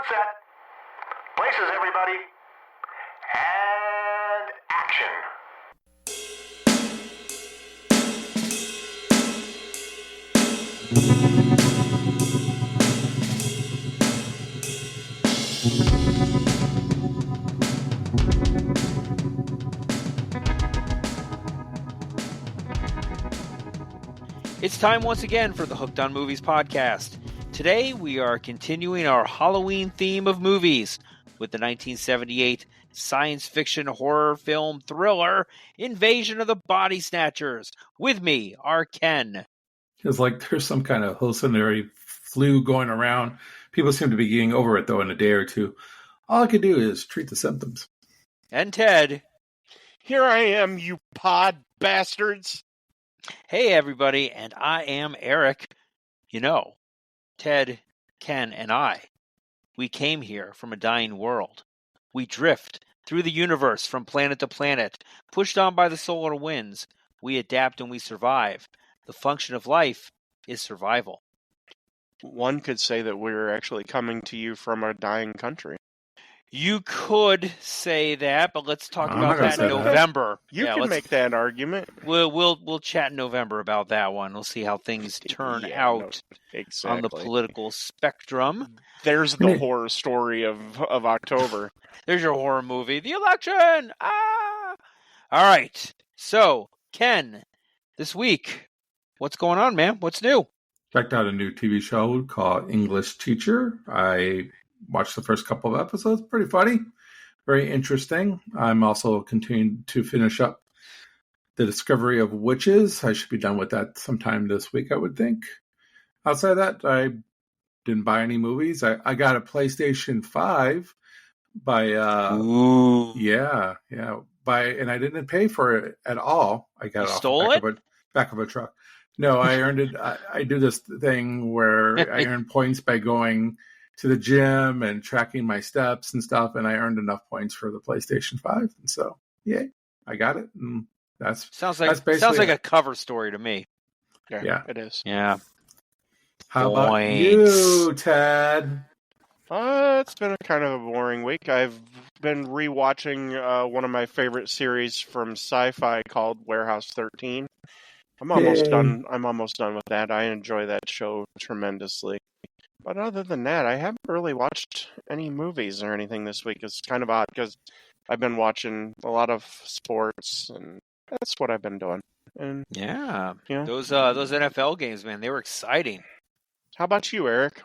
on set. Places, everybody. And action. It's time once again for the Hooked on Movies podcast. Today we are continuing our Halloween theme of movies with the 1978 science fiction horror film thriller Invasion of the Body Snatchers. With me are Ken. It's like there's some kind of hallucinatory flu going around. People seem to be getting over it, though, in a day or two. All I could do is treat the symptoms. And Ted. Here I am, you pod bastards. Hey, everybody, and I am Eric. You know, Ted, Ken, and I, we came here from a dying world. We drift through the universe from planet to planet, pushed on by the solar winds. We adapt and we survive. The function of life is survival. One could say that we're actually coming to you from a dying country. You could say that, but let's talk I'm about not gonna that say in that. November. You Yeah, can let's- make that argument. We'll chat in November about that one. We'll see how things turn out Exactly. on the political spectrum. There's the horror story of October. There's your horror movie, The Election. Ah! All right. So, Ken, this week, what's going on, man? What's new? Checked out a new TV show called English Teacher. I watched the first couple of episodes. Pretty funny. Very interesting. I'm also continuing to finish up The Discovery of Witches. I should be done with that sometime this week, I would think. Outside of that, I didn't buy any movies. I got a PlayStation 5 by Ooh. and I didn't pay for it at all. I got You it off stole the back of a truck. No, I earned it. I do this thing where I earn points by going to the gym and tracking my steps and stuff, and I earned enough points for the PlayStation 5, and so yay, I got it. And Sounds that's like basically a cover story to me. Yeah. It is. Yeah. How about Points. you, Ted? It's been a kind of a boring week. I've been rewatching one of my favorite series from sci-fi called Warehouse 13. I'm almost Yay. done. I'm almost done with that. I enjoy that show tremendously. But other than that, I haven't really watched any movies or anything this week. It's kind of odd because I've been watching a lot of sports, and that's what I've been doing. And Yeah. Yeah. Those NFL games, man, they were exciting. how about you, Eric?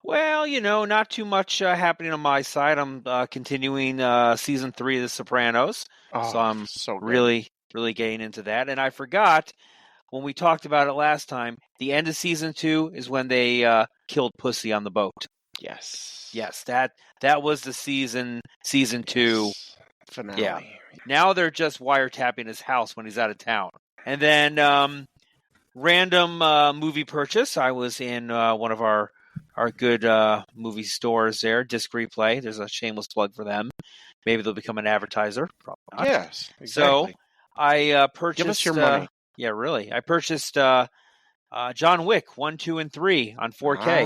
Well, not too much happening on my side. I'm continuing season 3 of The Sopranos. So I'm so good. really, really getting into that. And I forgot, when we talked about it last time, the end of season 2 is when they killed Pussy on the boat. Yes. Yes, that was the season 2 finale. Yeah. Now they're just wiretapping his house when he's out of town. And then random movie purchase. I was in one of our good movie stores there, Disc Replay. There's a shameless plug for them. Maybe they'll become an advertiser. Probably not. Yes. Exactly. So I purchased. Give us your money. Yeah, really. I purchased John Wick 1, 2, and 3 on 4K.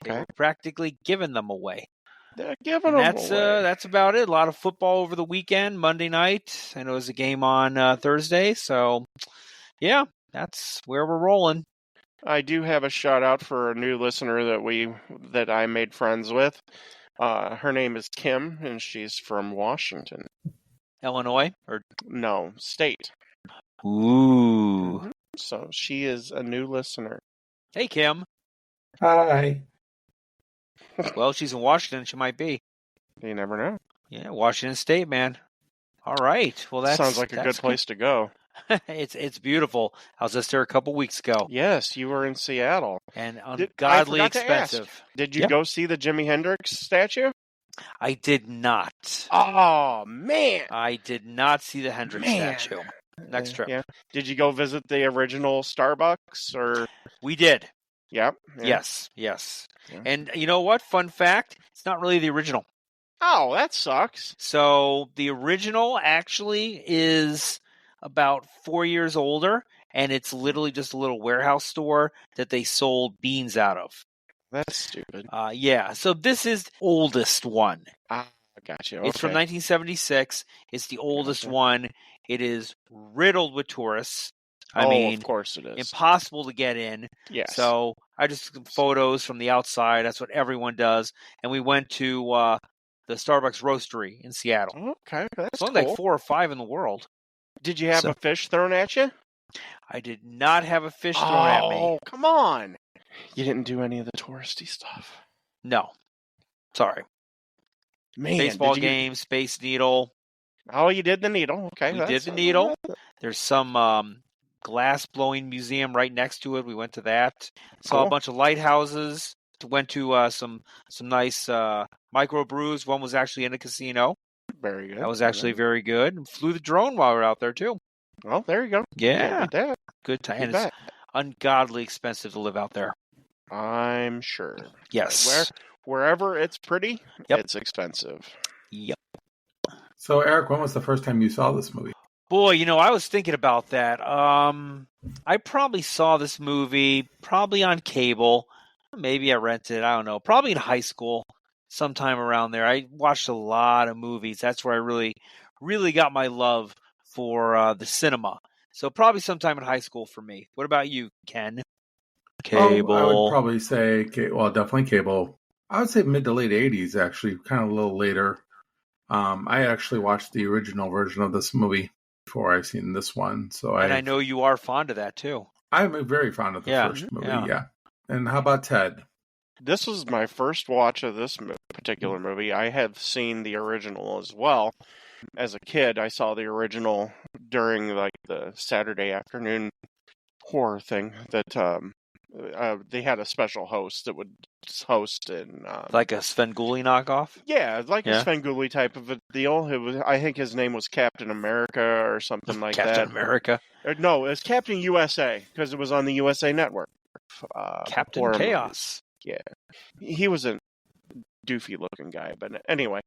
They Okay. were practically giving them away. They're giving And them that's away. that's about it. A lot of football over the weekend, Monday night. I know there's a game on Thursday. So, yeah, that's where we're rolling. I do have a shout out for a new listener that I made friends with. Her name is Kim, and she's from Washington. Illinois or No, state. Ooh. So she is a new listener. Hey, Kim. Hi. Well, she's in Washington. She might be. You never know. Yeah, Washington State, man. All right. Well, that Sounds like a good place to go. It's beautiful. I was just there a couple weeks ago, Yes, you were in Seattle. and I ungodly forgot to ask. expensive. Did you Yeah. go see the Jimi Hendrix statue? I did not. Oh, man. I did not see the Hendrix Man. statue. Next trip. Yeah. Did you go visit the original Starbucks or? We did. Yep. Yeah. Yes. Yeah. And you know what? Fun fact, it's not really the original. Oh, that sucks. So the original actually is about 4 years older, and it's literally just a little warehouse store that they sold beans out of. That's stupid. Yeah, so this is the oldest one. Gotcha. It's from 1976. It's the oldest one. It is riddled with tourists. I mean, of course it is. Impossible to get in. Yes. So I just took some photos from the outside. That's what everyone does. And we went to the Starbucks Roastery in Seattle. Okay, that's It's only cool. like 4 or 5 in the world. Did you have a fish thrown at you? I did not have a fish thrown at me. Oh, come on. You didn't do any of the touristy stuff. No. Sorry. Man, Baseball game, Space Needle. Oh, you did the needle. Okay. We did the needle. There's some glass blowing museum right next to it. We went to that. Saw a bunch of lighthouses. Went to some nice micro brews. One was actually in a casino. Very good. That was actually very good. And flew the drone while we were out there too. Well, there you go. Yeah. That. Good time. And it's ungodly expensive to live out there. I'm sure. Yes. Wherever it's pretty, it's expensive. Yep. So, Eric, when was the first time you saw this movie? Boy, I was thinking about that. I probably saw this movie probably on cable. Maybe I rented it. I don't know. Probably in high school, sometime around there. I watched a lot of movies. That's where I really, really got my love for the cinema. So probably sometime in high school for me. What about you, Ken? Cable. I would probably say, definitely cable. I would say mid to late 80s, actually, kind of a little later. I actually watched the original version of this movie before I've seen this one. I know you are fond of that, too. I'm very fond of the first movie, yeah. And how about Ted? This was my first watch of this particular movie. I have seen the original as well. As a kid, I saw the original during like the Saturday afternoon horror thing that they had a special host that would host in like a Svengoolie knockoff. Yeah, like a Svengoolie type of a deal. It was, I think his name was Captain America or something like that. Captain America. No, it was Captain USA because it was on the USA Network. Captain Chaos. Movie. Yeah, he was a doofy-looking guy, but anyway,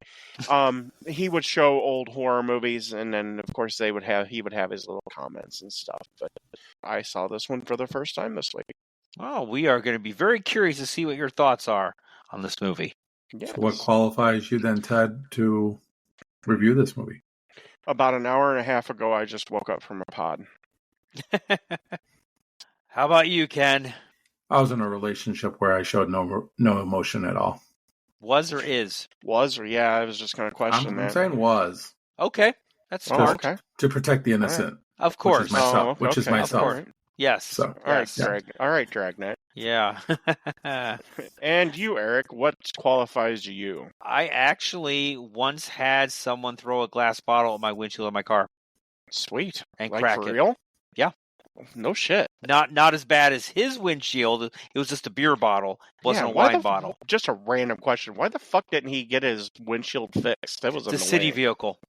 he would show old horror movies, and then of course he would have his little comments and stuff. But I saw this one for the first time this week. Oh, we are going to be very curious to see what your thoughts are on this movie. Yes. So what qualifies you then, Ted, to review this movie? About an hour and a half ago, I just woke up from a pod. How about you, Ken? I was in a relationship where I showed no emotion at all. Was or is? Was or yeah, I was just going to question that. I'm saying was. Okay, that's smart. Okay. To protect the innocent. Right. Of course. Which is myself. Of course. Yes. So, all right, Dragnet. Yeah. And you, Eric, what qualifies you? I actually once had someone throw a glass bottle at my windshield of my car. Sweet. And like crack for it. real? Yeah. No shit. Not as bad as his windshield. It was just a beer bottle. It wasn't a wine bottle. Just a random question. Why the fuck didn't he get his windshield fixed? That was a city vehicle.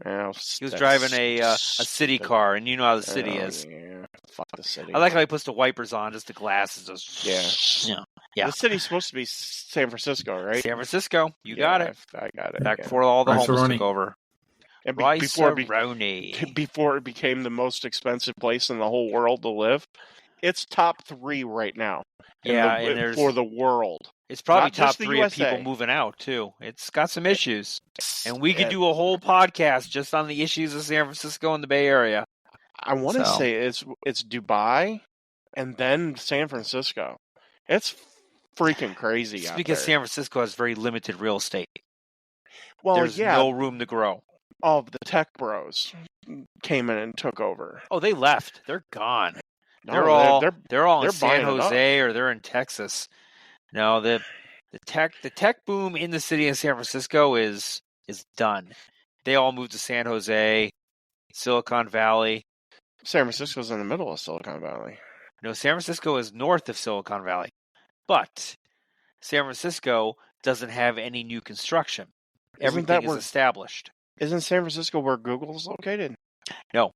Oh, he was driving a city car, and you know how the city is. Yeah. Fuck the city. I like how he puts the wipers on, just the glass is just... Yeah. The city's supposed to be San Francisco, right? San Francisco. You got it. I got it. Back before all the homeless took over. And before it became the most expensive place in the whole world to live, it's top 3 right now. For the world. It's probably top 3 of people moving out, too. It's got some issues. And we could do a whole podcast just on the issues of San Francisco and the Bay Area. I want to say it's Dubai and then San Francisco. It's freaking crazy it's out because there. San Francisco has very limited real estate. Well, There's no room to grow. All of the tech bros came in and took over. Oh, they left. They're gone. No, they're all in San Jose or they're in Texas. No, the tech boom in the city of San Francisco is done. They all moved to San Jose, Silicon Valley. San Francisco's in the middle of Silicon Valley. No, San Francisco is north of Silicon Valley. But San Francisco doesn't have any new construction. Everything is established. Isn't San Francisco where Google's located? No.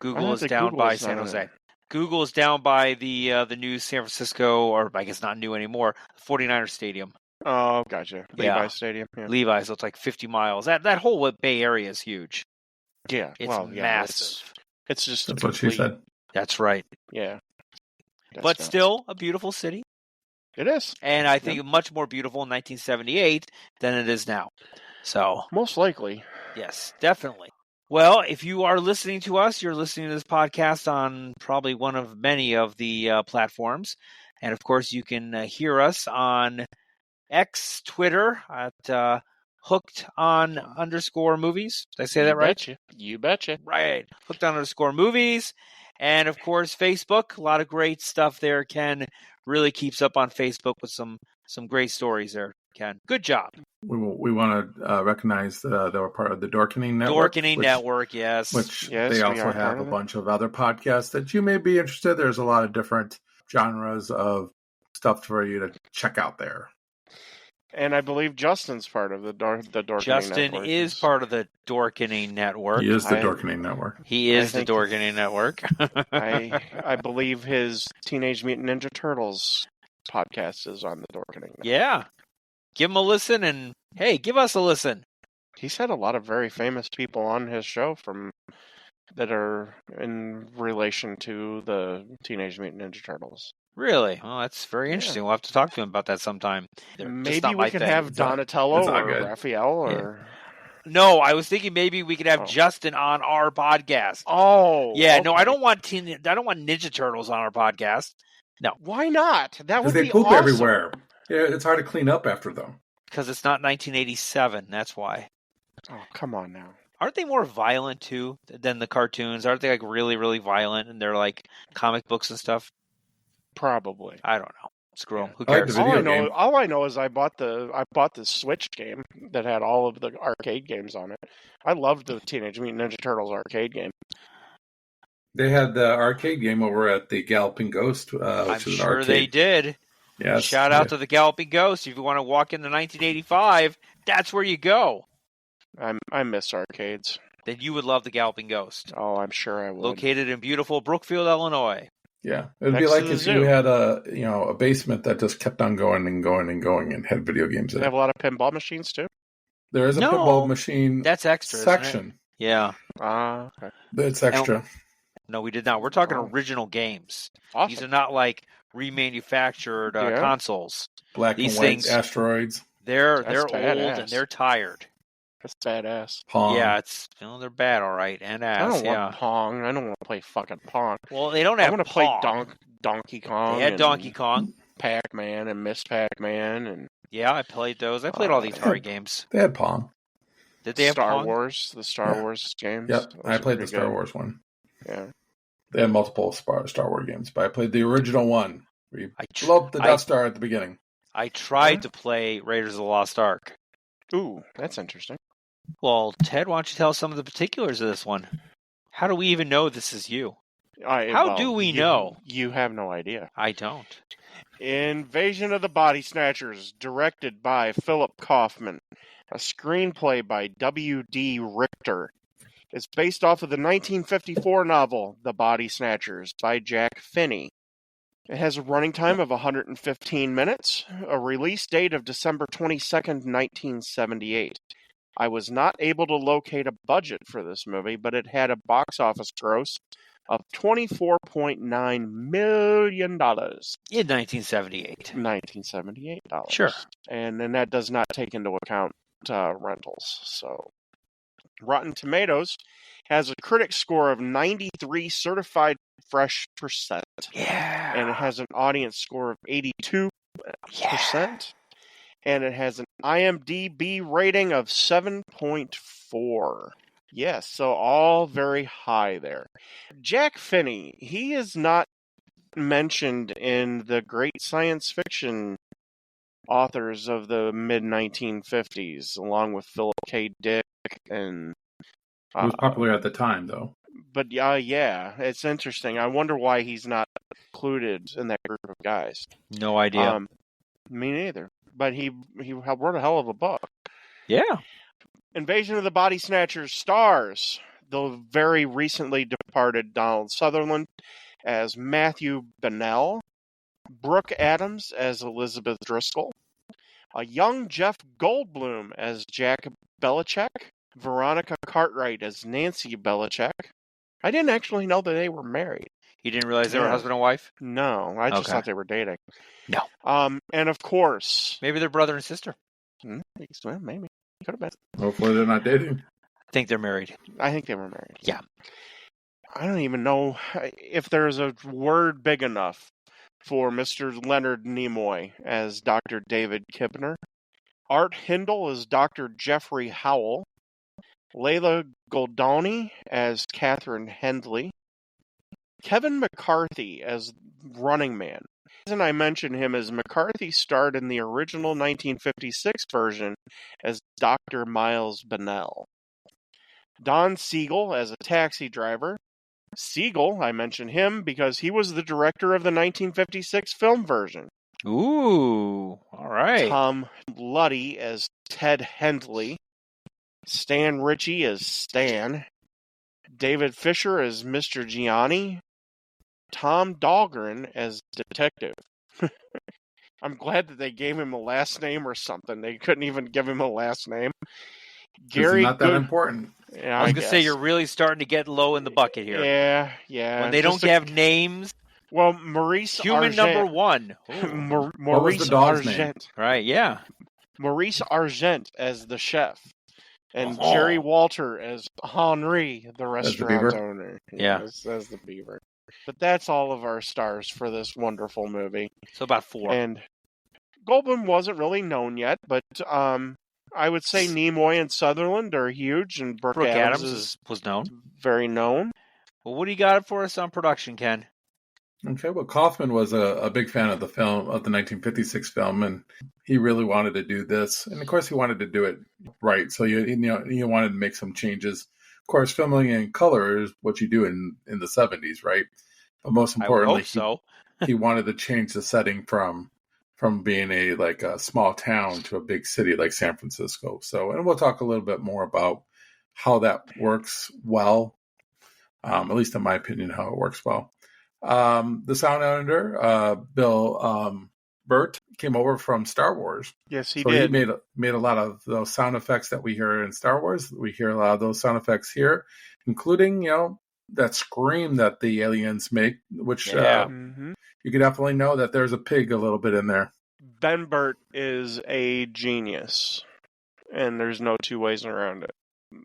Google is down by San Jose. Google is down by the new San Francisco, or I guess not new anymore, 49ers Stadium. Oh, gotcha. Levi's Stadium. Yeah. Levi's, so it's like 50 miles. That whole Bay Area is huge. Yeah. It's massive. It's just That's what she said. That's right. Yeah. But still a beautiful city. It is. And I think much more beautiful in 1978 than it is now. So, Most likely. yes, definitely. Well, if you are listening to us, you're listening to this podcast on probably one of many of the platforms. And of course, you can hear us on X, Twitter at hooked on underscore movies. Did I say that right? You betcha. Right. Hooked on underscore movies. And of course, Facebook. A lot of great stuff there. Ken really keeps up on Facebook with some great stories there, Ken. Good job. We want to recognize that we're part of the Dorkening Network. Network, yes. Which Yes, they we also are have part a of it. bunch of other podcasts that you may be interested. There's a lot of different genres of stuff for you to check out there. And I believe Justin's part of the Dorkening Justin Network. is part of the Dorkening Network. He is the Dorkening Network. He is the Dorkening Network. I believe his Teenage Mutant Ninja Turtles podcast is on the Dorkening Network. Yeah. Give him a listen, and hey, give us a listen. He's had a lot of very famous people on his show that are in relation to the Teenage Mutant Ninja Turtles. Really? Well, that's very interesting. We'll have to talk to him about that sometime. Maybe we could have Donatello or Raphael or... No, I was thinking maybe we could have Justin on our podcast. Oh, yeah. okay. No, I don't want Ninja Turtles on our podcast. No, why not? That would be they poop awesome. everywhere. Yeah, it's hard to clean up after them. Because it's not 1987. That's why. Oh, come on now. Aren't they more violent too than the cartoons? Aren't they like really, really violent and they're like comic books and stuff? Probably. I don't know. Screw them. Who I like cares? the All I know is I bought the Switch game that had all of the arcade games on it. I loved the Teenage Mutant Ninja Turtles arcade game. They had the arcade game over at the Galloping Ghost. I'm sure they did. Yes. Shout out to the Galloping Ghost. If you want to walk into 1985, that's where you go. I miss arcades. Then you would love the Galloping Ghost. Oh, I'm sure I would. Located in beautiful Brookfield, Illinois. Yeah, it would be like if you had a basement that just kept on going and going and going and had video games in it. They have a lot of pinball machines too. There is a pinball machine. That's extra section. Yeah. Okay. It's extra. No, we did not. We're talking original games. Awesome. These are not like remanufactured consoles. Black These and white things, asteroids. They're old and they're tired. That's badass. Pong. Yeah, they're bad, all right, and ass. I don't want Pong. I don't want to play fucking Pong. Well, they don't have. I want to play Donkey Kong. They had Donkey Kong, Pac-Man, and Miss Pac-Man, and I played those. I played all the Atari games. They had Pong. Did they have Star Pong? Wars? The Star Wars games. Yep, I played the Star Wars one. Yeah, they had multiple Star Wars games, but I played the original one. We blew up the Death Star at the beginning. I tried to play Raiders of the Lost Ark. Ooh, that's interesting. Well, Ted, why don't you tell us some of the particulars of this one? How do we even know this is you? How do we know? You have no idea. I don't. Invasion of the Body Snatchers, directed by Philip Kaufman. A screenplay by W.D. Richter. It's based off of the 1954 novel The Body Snatchers by Jack Finney. It has a running time of 115 minutes, a release date of December 22nd, 1978. I was not able to locate a budget for this movie, but it had a box office gross of $24.9 million. In 1978. $1978. Sure. And then that does not take into account rentals. So, Rotten Tomatoes has a critic score of 93 certified fresh percent. Yeah. And it has an audience score of 82%. Yeah. And it has an IMDb rating of 7.4. Yes, so all very high there. Jack Finney, he is not mentioned in the great science fiction authors of the mid-1950s, along with Philip K. Dick and... He was popular at the time, though. But yeah, it's interesting. I wonder why he's not included in that group of guys. No idea. Me neither. But he wrote a hell of a book. Yeah. Invasion of the Body Snatchers stars the very recently departed Donald Sutherland as Matthew Bennell, Brooke Adams as Elizabeth Driscoll, a young Jeff Goldblum as Jack Belichick, Veronica Cartwright as Nancy Belichick. I didn't actually know that they were married. You didn't realize they were Yeah. husband and wife? No, I just Okay. thought they were dating. No. And of course, Maybe they're brother and sister. well, maybe could have been. Hopefully they're not dating. I think they're married. I think they were married. Yeah. I don't even know if there's a word big enough for Mr. Leonard Nimoy as Dr. David Kibner. Art Hindle as Dr. Jeffrey Howell. Layla Goldoni as Catherine Hendley. Kevin McCarthy as Running Man. The reason I mention him is McCarthy starred in the original 1956 version as Dr. Miles Bennell. Don Siegel as a taxi driver. Siegel, I mention him because he was the director of the 1956 film version. Ooh, all right. Tom Luddy as Ted Hendley. Stan Ritchie as Stan. David Fisher as Mr. Gianni. Tom Dahlgren as Detective. I'm glad that they gave him a last name or something. They couldn't even give him a last name. It's not that important. Yeah, I was going to say, you're really starting to get low in the bucket here. Yeah. When they don't have names. Well, Maurice Human Argent. number one. What was the dog's name? Argent. Right, yeah. Maurice Argent as the chef. And Oh. Jerry Walter as Henri, the restaurant beaver? owner. Yeah. As the beaver. But that's all of our stars for this wonderful movie. So about 4. And Goldblum wasn't really known yet, but I would say Nimoy and Sutherland are huge, and Brooke Adams was known. very known. Well, what do you got for us on production, Ken? Okay, well, Kaufman was a big fan of the film, of the 1956 film, and he really wanted to do this. And of course, he wanted to do it right. So you wanted to make some changes. Of course, filming in color is what you do in the 70s, right? But most importantly, he wanted to change the setting from being a small town to a big city like San Francisco. So, and we'll talk a little bit more about how that works well, at least in my opinion, how it works well. The sound editor, Bill Burt, came over from Star Wars. Yes, he so did. He made a lot of those sound effects that we hear in Star Wars. We hear a lot of those sound effects here, including, that scream that the aliens make, which you can definitely know that there's a pig a little bit in there. Ben Burt is a genius, and there's no two ways around it.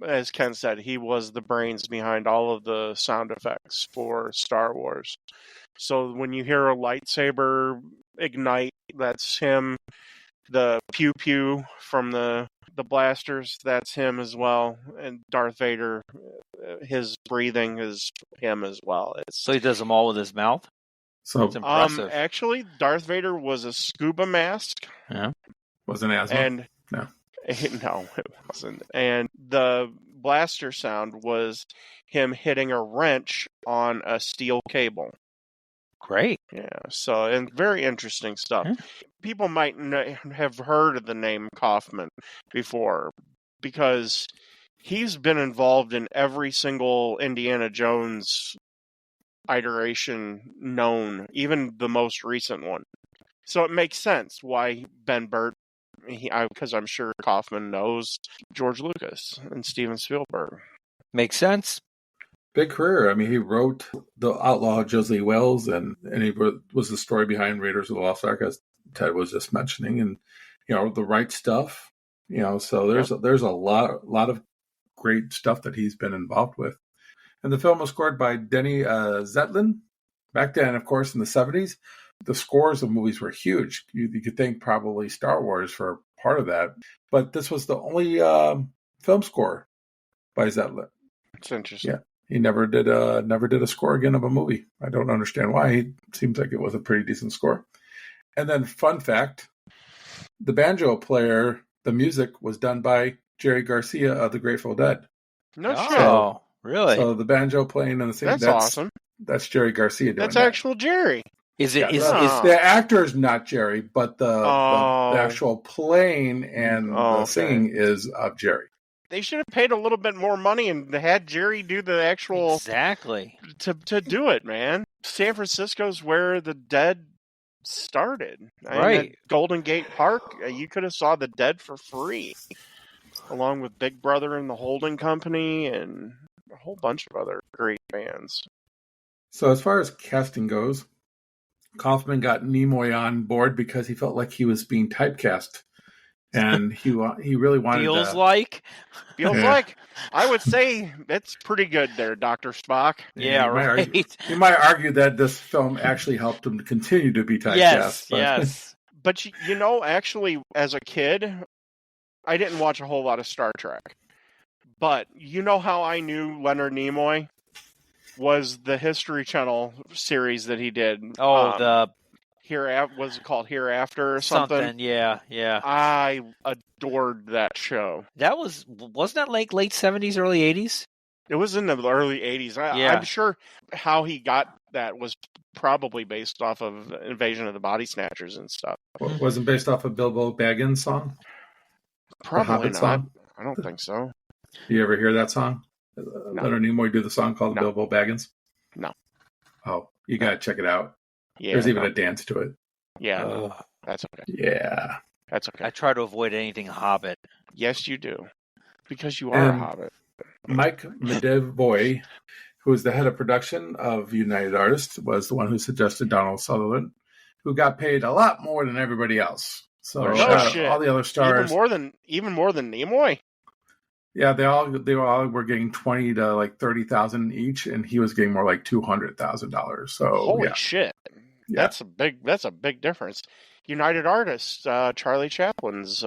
As Ken said, he was the brains behind all of the sound effects for Star Wars. So when you hear a lightsaber ignite, that's him. The pew pew from the blasters, that's him as well. And Darth Vader, his breathing is him as well. So he does them all with his mouth? So it's impressive. Actually, Darth Vader was a scuba mask. Yeah. Wasn't asthma? And no. No, it wasn't. And the blaster sound was him hitting a wrench on a steel cable. Great. Yeah, so, and very interesting stuff. Yeah. People might have heard of the name Kaufman before because he's been involved in every single Indiana Jones iteration known, even the most recent one. So it makes sense why Ben Burt, because I'm sure Kaufman knows George Lucas and Steven Spielberg. Makes sense. Big career. I mean, he wrote The Outlaw Josie Wells, and he was the story behind Raiders of the Lost Ark, as Ted was just mentioning, and The Right Stuff. So there's a lot of great stuff that he's been involved with. And the film was scored by Denny Zetlin. Back then, of course, in the 70s, the scores of movies were huge. You could think probably Star Wars for part of that, but this was the only film score by Zetlin. It's interesting. Yeah. He never did a score again of a movie. I don't understand why. It seems like it was a pretty decent score. And then, fun fact, the banjo player, the music was done by Jerry Garcia of the Grateful Dead. No shit. Oh, really? So the banjo playing in the same. That's awesome. That's Jerry Garcia doing That's that. actual Jerry. Is it? Is the actor is not Jerry, but the actual playing and the singing is of Jerry. They should have paid a little bit more money and had Jerry do the actual exactly to do it, man. San Francisco's where the Dead started, right? Golden Gate Park, you could have saw the Dead for free, along with Big Brother and the Holding Company and a whole bunch of other great bands. So as far as casting goes, Kaufman got Nimoy on board because he felt like he was being typecast, and he really wanted Feels to. like. Feels Yeah. like. I would say it's pretty good there, Dr. Spock. Yeah, right. You might argue that this film actually helped him to continue to be typecast. Yes, but yes. But actually, as a kid, I didn't watch a whole lot of Star Trek. But you know how I knew Leonard Nimoy? Was the History Channel series that he did. Oh, was it called Hereafter or something? Yeah. I adored that show. Wasn't that like late 70s, early 80s? It was in the early 80s. Yeah. I'm sure how he got that was probably based off of Invasion of the Body Snatchers and stuff. Wasn't based off a Bilbo Baggins song? Probably not. Song? I don't think so. Do you ever hear that song? No. Leonard Nimoy do the song called No. Bilbo Baggins? No. Oh, you got to check it out. Yeah, There's even a dance to it. Yeah, no, that's okay. Yeah. That's okay. I try to avoid anything Hobbit. Yes, you do. Because you are a Hobbit. Mike Medavoy, who was the head of production of United Artists, was the one who suggested Donald Sutherland, who got paid a lot more than everybody else. So shit. all the other stars, even more than Nimoy. Yeah, they all were getting 20 to like 30,000 each, and he was getting more like $200,000. So holy shit, yeah. That's a big difference. United Artists, Charlie Chaplin's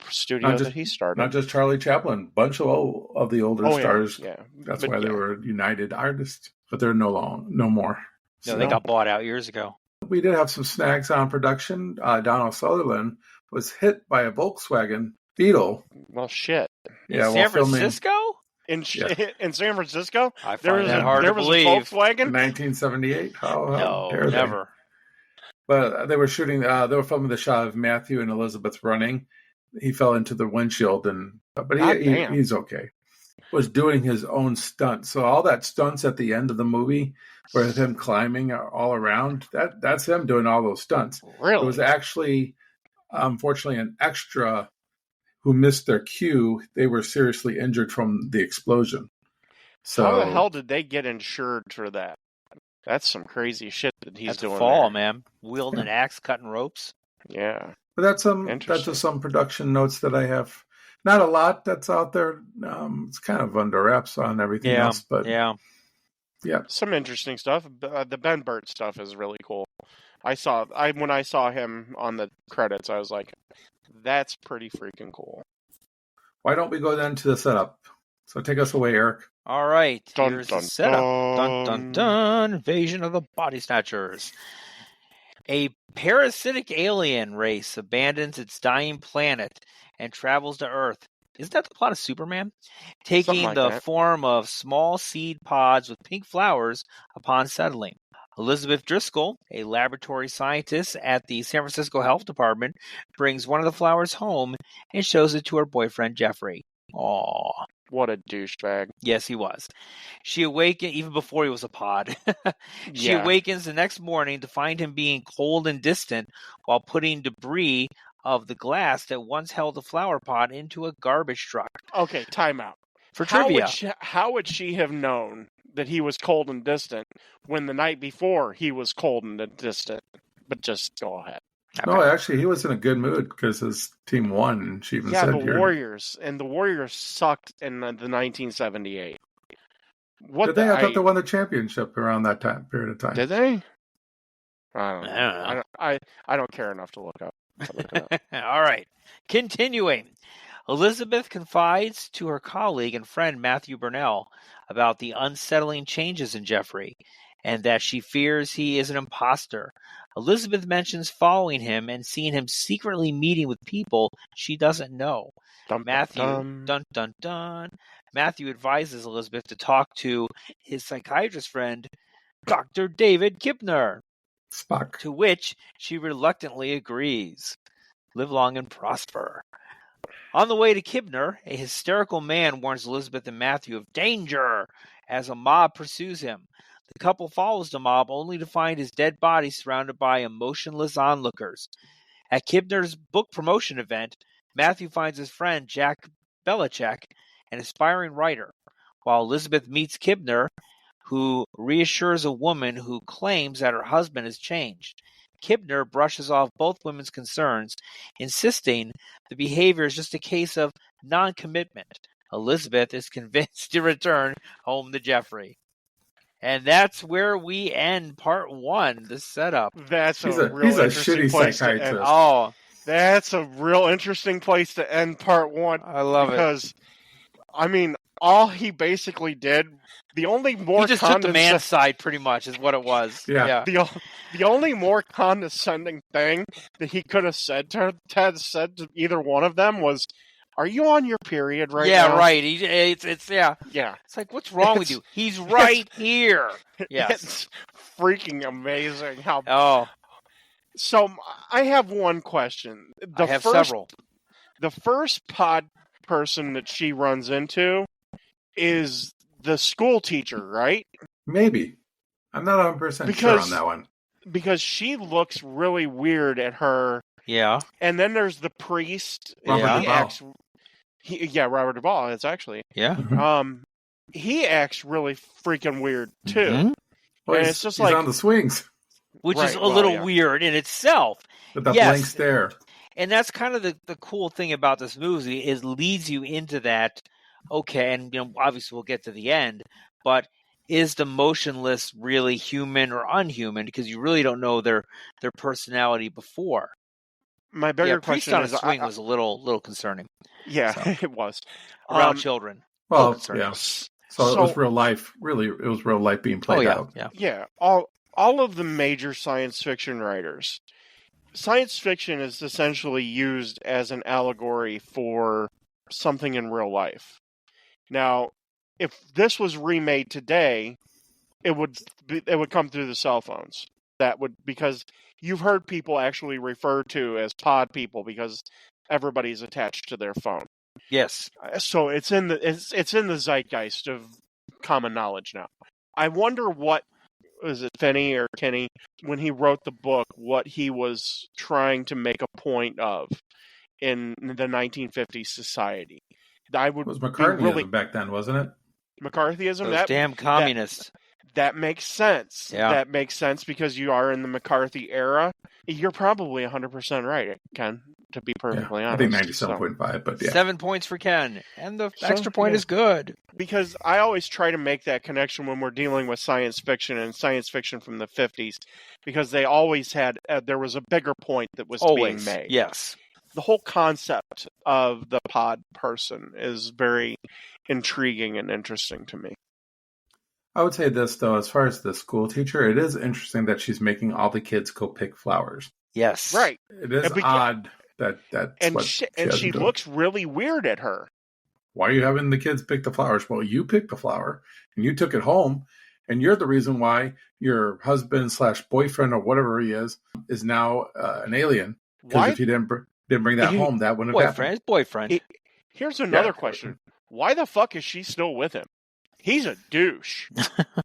studio that he started. Not just Charlie Chaplin, bunch of the older stars. Yeah. That's why they were United Artists, but they're no more. No, they got bought out years ago. We did have some snags on production. Donald Sutherland was hit by a Volkswagen Beetle. Well, shit. Yeah, in San Francisco? In San Francisco? I find that hard to believe. There was a Volkswagen? In 1978? How dare they? Never. But they were shooting. They were filming the shot of Matthew and Elizabeth running. He fell into the windshield, but he's okay. Was doing his own stunts. So all that stunts at the end of the movie, with him climbing all around, that's him doing all those stunts. Really? It was actually, unfortunately, an extra who missed their cue. They were seriously injured from the explosion. So how the hell did they get insured for that? That's some crazy shit that he's doing. Fall, man. Wielding an axe, cutting ropes. Yeah. But that's just some production notes that I have. Not a lot that's out there. It's kind of under wraps on everything else. But yeah. Some interesting stuff. The Ben Burt stuff is really cool. When I saw him on the credits, I was like, that's pretty freaking cool. Why don't we go then to the setup? So take us away, Eric. All right. Dun, Here's dun, the setup. dun. Dun, dun, dun. Invasion of the Body Snatchers. A parasitic alien race abandons its dying planet and travels to Earth. Isn't that the plot of Superman? Taking like the that. form of small seed pods with pink flowers upon settling. Elizabeth Driscoll, a laboratory scientist at the San Francisco Health Department, brings one of the flowers home and shows it to her boyfriend, Jeffrey. Aww. What a douchebag. Yes, he was. She awakens, even before he was a pod. She Yeah. awakens the next morning to find him being cold and distant while putting debris of the glass that once held the flower pot into a garbage truck. Okay, time out. For trivia. How would she have known that he was cold and distant when the night before he was cold and distant? But just go ahead. Okay. No, actually, he was in a good mood because his team won. And she even said, the Warriors sucked in the 1978. Did they? I thought they won the championship around that period of time. Did they? I don't know. I don't know. I don't care enough to look up. All right. Continuing. Elizabeth confides to her colleague and friend Matthew Burnell about the unsettling changes in Jeffrey and that she fears he is an imposter. Elizabeth mentions following him and seeing him secretly meeting with people she doesn't know. Matthew advises Elizabeth to talk to his psychiatrist friend, Dr. David Kibner, Spock. to which she reluctantly agrees. Live long and prosper. On the way to Kibner, a hysterical man warns Elizabeth and Matthew of danger as a mob pursues him. The couple follows the mob only to find his dead body surrounded by emotionless onlookers. At Kibner's book promotion event, Matthew finds his friend Jack Belichick, an aspiring writer, while Elizabeth meets Kibner, who reassures a woman who claims that her husband has changed. Kibner brushes off both women's concerns, insisting the behavior is just a case of non-commitment. Elizabeth is convinced to return home to Jeffrey. And that's where we end part 1, the setup. That's He's a a real interesting shitty place to end. psychiatrist. Oh, That's a real interesting place to end part 1. I love it. Because, I mean, all he basically did, the only more He just took the man's side, pretty much, is what it was. Yeah. The only more condescending thing that he could have said to Ted said to either one of them was, "Are you on your period right now?" Yeah, right. It's Yeah. It's like, what's wrong with you? He's right here. Yes. It's freaking amazing how. Oh, So I have one question. I have several. The first pod person that she runs into is the school teacher, right? Maybe. I'm not 100% sure on that one. Because she looks really weird at her. Yeah. And then there's the priest. Robert Duvall. Robert Duvall. It's actually. Yeah. He acts really freaking weird too. Mhm. Well, and he's, it's just he's like on the swings Which Right, is a well, little yeah. weird in itself. with the Yes. blank stare. And that's kind of the cool thing about this movie is leads you into that. Okay, and obviously we'll get to the end, but is the motionless really human or unhuman? Because you really don't know their personality before. my bigger Priest question on a is, swing was a little concerning yeah, So. it was around children. Well, concerning. yeah. So it was real life. Really, it was real life being played out. Yeah. Yeah, all of the major science fiction writers. Science fiction is essentially used as an allegory for something in real life. Now, if this was remade today, it would come through the cell phones. Because you've heard people actually referred to as pod people because everybody's attached to their phone. Yes. So it's in the zeitgeist of common knowledge now. I wonder what was it Finney or Kenny when he wrote the book, what he was trying to make a point of in the 1950s society. It was McCarthyism back then, wasn't it? McCarthyism. Those damn communists. That makes sense. Yeah. That makes sense because you are in the McCarthy era. You're probably 100% right, Ken, to be perfectly I honest. think 97.5, but yeah. 7 points for Ken. And the extra point is good. Because I always try to make that connection when we're dealing with science fiction and science fiction from the 50s, because they always had, there was a bigger point that was Always. being made. Yes. The whole concept of the pod person is very intriguing and interesting to me. I would say this, though, as far as the school teacher, it is interesting that she's making all the kids go pick flowers. Yes. Right. It is odd that's and what she looks really weird at her. Why are you having the kids pick the flowers? Well, you picked the flower, and you took it home, and you're the reason why your husband / boyfriend or whatever he is now an alien. Because if you didn't bring that home, that wouldn't have happened. Boyfriend. Here's another question. Why the fuck is she still with him? He's a douche.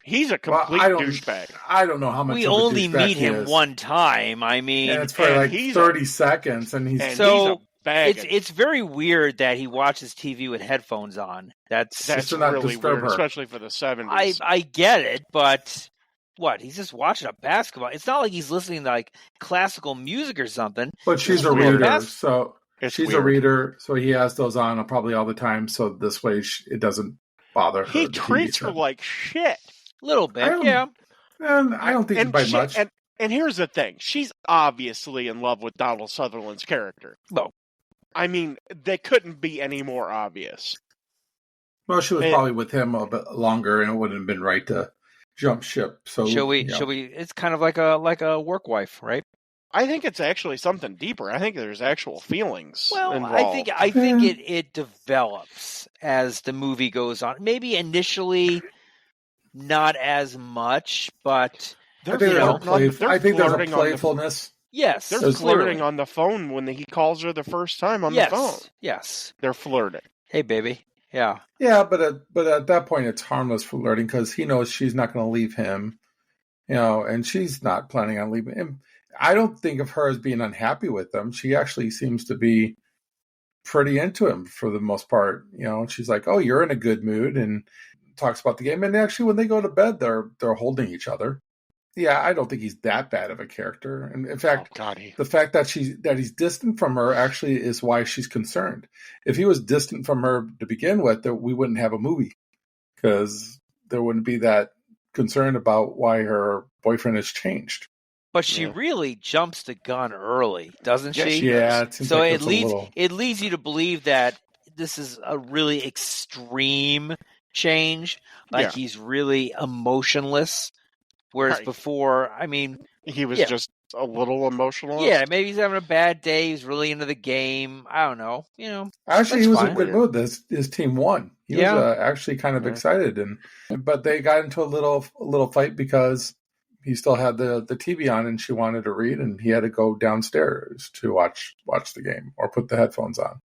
He's a complete douchebag. I don't know how much we of a only douchebag meet he him is. one time. I mean, and it's for like 30 seconds, and he's so he's a it's very weird that he watches TV with headphones on. That's really weird, especially for the 70s. I get it, but what? He's just watching a basketball. It's not like he's listening to like classical music or something. But she's a reader, so she's a reader, so he has those on probably all the time. So this way, it doesn't bother her. He treats her like shit. A little bit, yeah. And I don't think by much. And here's the thing. She's obviously in love with Donald Sutherland's character. No. I mean, they couldn't be any more obvious. Well, she was probably with him a bit longer, and it wouldn't have been right to jump ship. So Shall we? It's kind of like a work wife, right? I think it's actually something deeper. I think there's actual feelings involved. I think it develops as the movie goes on. Maybe initially not as much, but I think there's a playfulness. Yes, they're flirting on the phone when he calls her the first time on the phone. Yes, they're flirting. Hey, baby. Yeah. Yeah, but at that point, it's harmless flirting because he knows she's not going to leave him, and she's not planning on leaving him. I don't think of her as being unhappy with him. She actually seems to be pretty into him for the most part. She's like, "Oh, you're in a good mood," and talks about the game, and actually, when they go to bed, they're holding each other. Yeah, I don't think he's that bad of a character. And in fact, the fact that he's distant from her actually is why she's concerned. If he was distant from her to begin with, we wouldn't have a movie, because there wouldn't be that concern about why her boyfriend has changed. But she really jumps the gun early, doesn't she? Yeah. It seems like it leads you to believe that this is a really extreme change. Like he's really emotionless. Whereas before, I mean, he was just a little emotional. Yeah, maybe he's having a bad day. He's really into the game. I don't know. Actually, he was in a good mood. His team won. He was actually kind of excited, but they got into a little fight because he still had the TV on, and she wanted to read, and he had to go downstairs to watch the game or put the headphones on.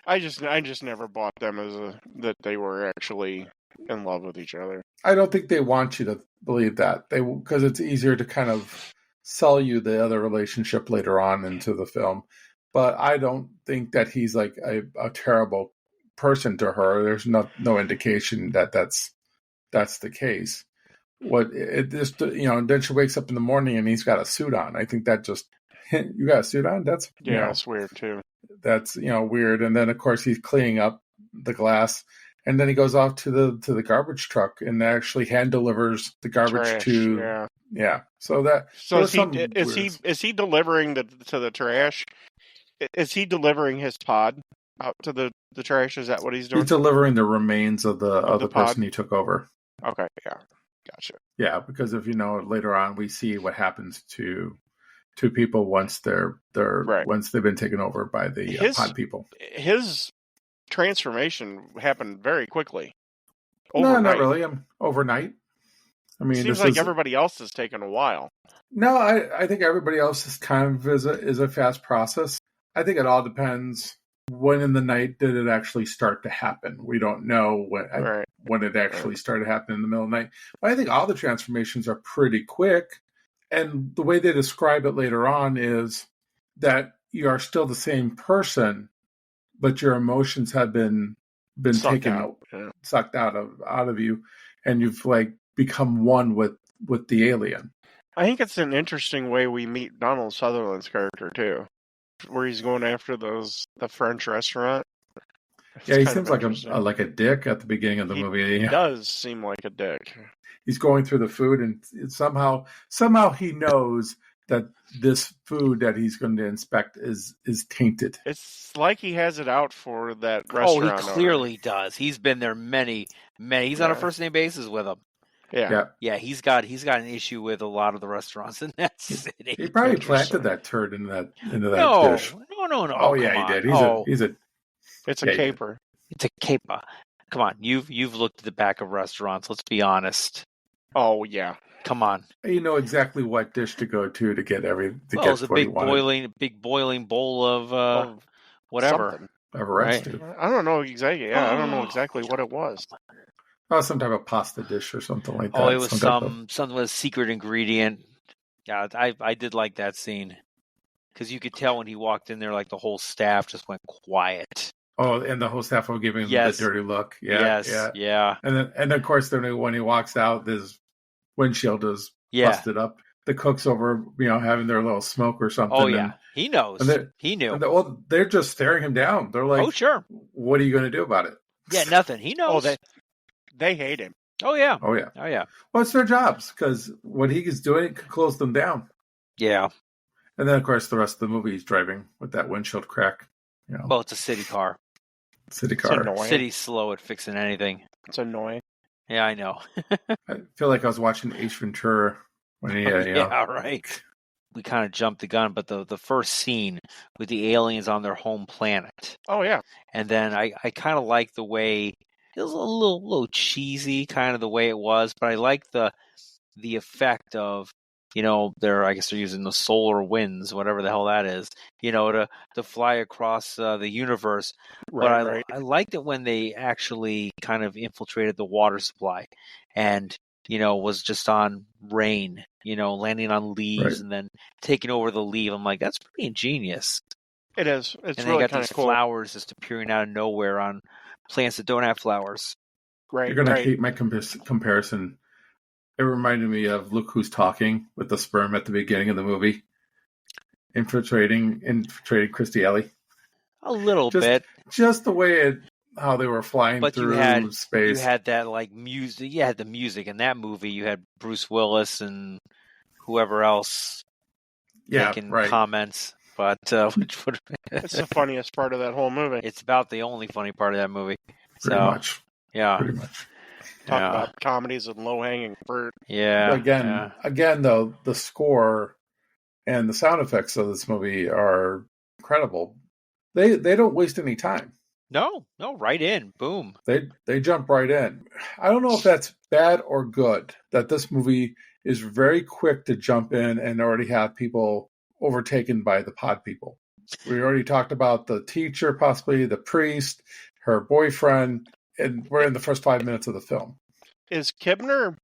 I just never bought them that they were actually in love with each other. I don't think they want you to believe that, because it's easier to kind of sell you the other relationship later on into the film. But I don't think that he's like a terrible person to her. There's no indication that that's the case. And then she wakes up in the morning and he's got a suit on. I think that just, you got a suit on? That's that's weird too. That's weird. And then of course he's cleaning up the glass. And then he goes off to the garbage truck and actually hand delivers the garbage to. Yeah. So is he delivering to the trash? Is he delivering his pod out to the trash? Is that what he's doing? He's delivering the remains of the person he took over. Okay. Yeah. Gotcha. Yeah, because if later on we see what happens to people once once they've been taken over by the pod people. His transformation happened very quickly. Overnight. No, not really. Overnight. I mean, seems like everybody else has taken a while. No, I think everybody else is kind of is a fast process. I think it all depends when in the night did it actually start to happen. We don't know when it actually started happening in the middle of the night. But I think all the transformations are pretty quick. And the way they describe it later on is that you are still the same person, but your emotions have been sucked out of you, and you've become one with the alien. I think it's an interesting way we meet Donald Sutherland's character too, where he's going after the French restaurant. He seems like a dick at the beginning of the movie. He does seem like a dick. He's going through the food, and somehow he knows that this food that he's going to inspect is tainted. It's like he has it out for that restaurant. Oh, he clearly does. He's been there many. He's on a first name basis with him. Yeah. He's got an issue with a lot of the restaurants in that city. He probably planted that turd into that dish. No. Oh yeah, he did. It's a caper. It's a caper. Come on, you've looked at the back of restaurants. Let's be honest. Oh yeah. Come on. You know exactly what dish to go to get it's a big boiling bowl of whatever. Right? I don't know exactly. Yeah, I don't know exactly what it was. Oh, some type of pasta dish or something like that. Oh, it was something with a secret ingredient. Yeah, I did like that scene because you could tell when he walked in there, like the whole staff just went quiet. Oh, and the whole staff were giving him the dirty look. Yeah, yeah. And then of course, when he walks out, his windshield is busted up. The cooks over, having their little smoke or something. Oh yeah, he knows. He knew. They're just staring him down. They're like, "Oh sure, what are you going to do about it?" Yeah, nothing. He knows. Oh, they hate him. Oh yeah. Well, it's their jobs, because what he is doing could close them down. Yeah. And then, of course, the rest of the movie he's driving with that windshield crack. Well, it's a city car. City's slow at fixing anything. It's annoying. Yeah, I know. I feel like I was watching Ace Ventura when he. Yeah, right. We kind of jumped the gun, but the first scene with the aliens on their home planet. Oh yeah. And then I kind of like the way. It was a little cheesy, kind of the way it was, but I like the effect of, I guess they're using the solar winds, whatever the hell that is, to fly across the universe. Right, but I liked it when they actually kind of infiltrated the water supply, and was just on rain, landing on leaves and then taking over the leaf. I'm like, that's pretty ingenious. It is. It's and really they got these cool. flowers just appearing out of nowhere on plants that don't have flowers. Right, You're going to right. hate my comparison. It reminded me of Look Who's Talking with the sperm at the beginning of the movie, infiltrating Christy Alley. A little Just bit. just the way how they were flying But through space. you had that like music. You had the music in that movie. You had Bruce Willis and whoever else making comments. But which would it's the funniest part of that whole movie. It's about the only funny part of that movie. Pretty much. Yeah. Pretty much. Talk about comedies and low-hanging fruit. Yeah. Again, though, the score and the sound effects of this movie are incredible. They don't waste any time. No, right in. Boom. They jump right in. I don't know if that's bad or good, that this movie is very quick to jump in and already have people overtaken by the pod people. We already talked about the teacher, possibly the priest, her boyfriend, and we're in the first 5 minutes of the film. Is Kibner,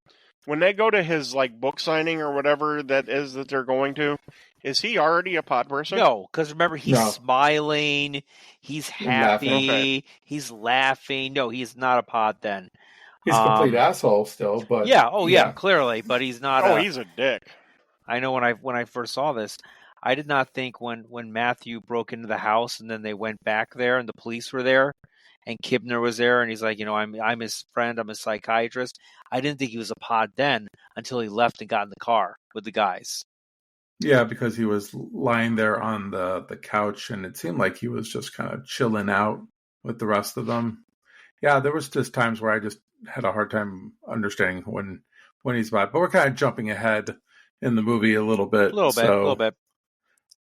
when they go to his like book signing or whatever that is that they're going to, is he already a pod person? No, because remember, he's smiling, he's happy, he's laughing. No, he's not a pod then. He's a complete asshole still, but... Yeah, clearly, but he's not he's a dick. I know when I first saw this, I did not think when Matthew broke into the house and then they went back there and the police were there and Kibner was there and he's like, I'm his friend, I'm a psychiatrist. I didn't think he was a pod then until he left and got in the car with the guys. Yeah, because he was lying there on the couch and it seemed like he was just kind of chilling out with the rest of them. Yeah, there was just times where I just had a hard time understanding when he's bad. But we're kind of jumping ahead in the movie a little bit. A little bit.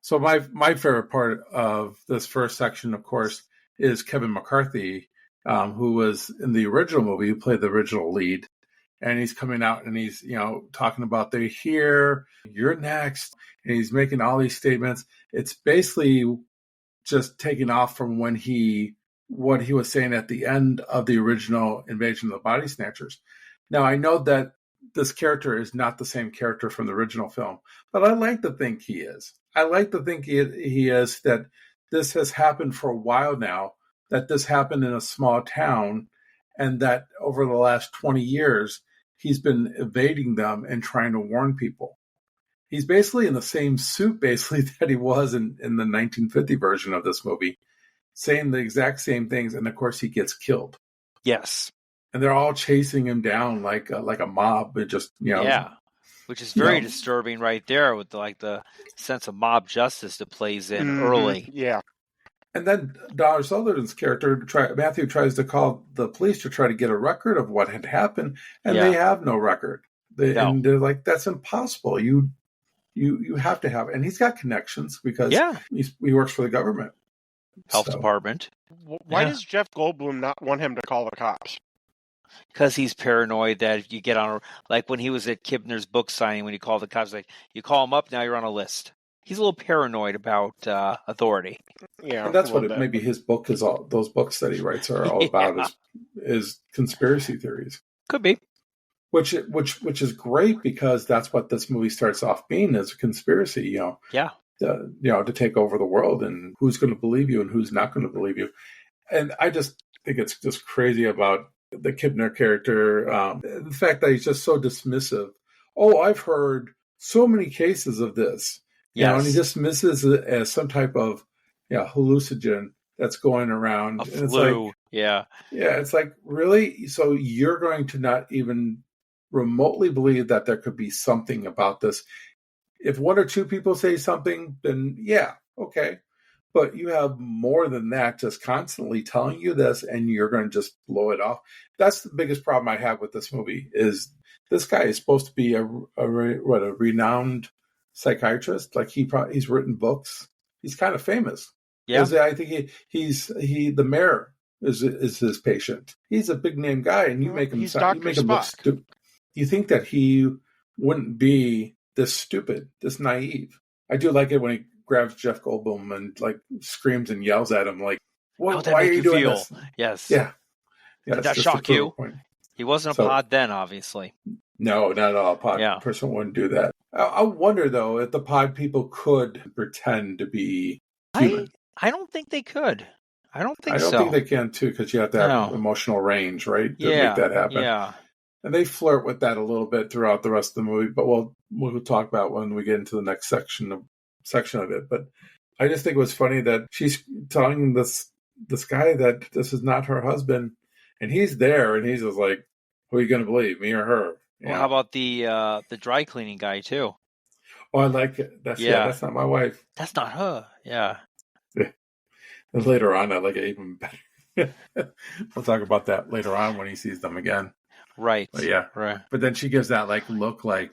So my favorite part of this first section, of course, is Kevin McCarthy, who was in the original movie, who played the original lead. And he's coming out and he's, talking about they're here, you're next. And he's making all these statements. It's basically just taking off from what he was saying at the end of the original Invasion of the Body Snatchers. Now, I know that this character is not the same character from the original film, but I like to think he is. I like to think he is, that this has happened for a while now, that this happened in a small town, and that over the last 20 years, he's been evading them and trying to warn people. He's basically in the same suit, that he was in the 1950 version of this movie, saying the exact same things, and of course he gets killed. Yes. And they're all chasing him down like a mob. It just, Yeah. Which is very disturbing right there with the sense of mob justice that plays in early. Yeah. And then Donald Sutherland's character, Matthew, tries to call the police to try to get a record of what had happened, and they have no record. And they're like, that's impossible. You have to have it. And he's got connections because he works for the government. Health department. Why does Jeff Goldblum not want him to call the cops? Because he's paranoid that if you get on, like when he was at Kibner's book signing, when he called the cops, like, you call him up, now you're on a list. He's a little paranoid about authority. Yeah, and that's what maybe his book is all. Those books that he writes are all about is conspiracy theories. Could be. Which is great because that's what this movie starts off being, is a conspiracy. To take over the world, and who's going to believe you and who's not going to believe you. And I just think it's just crazy about the Kibner character, the fact that he's just so dismissive. Oh, I've heard so many cases of this. And he dismisses it as some type of hallucinogen that's going around. A flu. It's like, really? So you're going to not even remotely believe that there could be something about this? If one or two people say something, then okay. But you have more than that just constantly telling you this, and you're going to just blow it off. That's the biggest problem I have with this movie, is this guy is supposed to be a renowned psychiatrist. Like he's written books. He's kind of famous. Yeah, I think the mayor is his patient. He's a big name guy, and you make him look stupid. You think that he wouldn't be this stupid, this naive. I do like it when he grabs Jeff Goldblum and like screams and yells at him, like, "Why are you doing this?" Yes. Yeah. Did that shock you? Point. He wasn't a pod then, obviously. No, not at all. A pod person wouldn't do that. I wonder, though, if the pod people could pretend to be human. I don't think they could. I don't think I don't so. think they can too, because you have to have emotional range, right, to make that happen. Yeah. And they flirt with that a little bit throughout the rest of the movie, but we'll talk about when we get into the next section of it. But I just think it was funny that she's telling this guy that this is not her husband, and he's there, and he's just like, "Who are you going to believe, me or her?" Well, how about the dry cleaning guy too? Oh, I like it. That's not my wife. That's not her. Yeah. And later on, I like it even better. We'll talk about that later on when he sees them again. Right. But yeah. Right. But then she gives that look like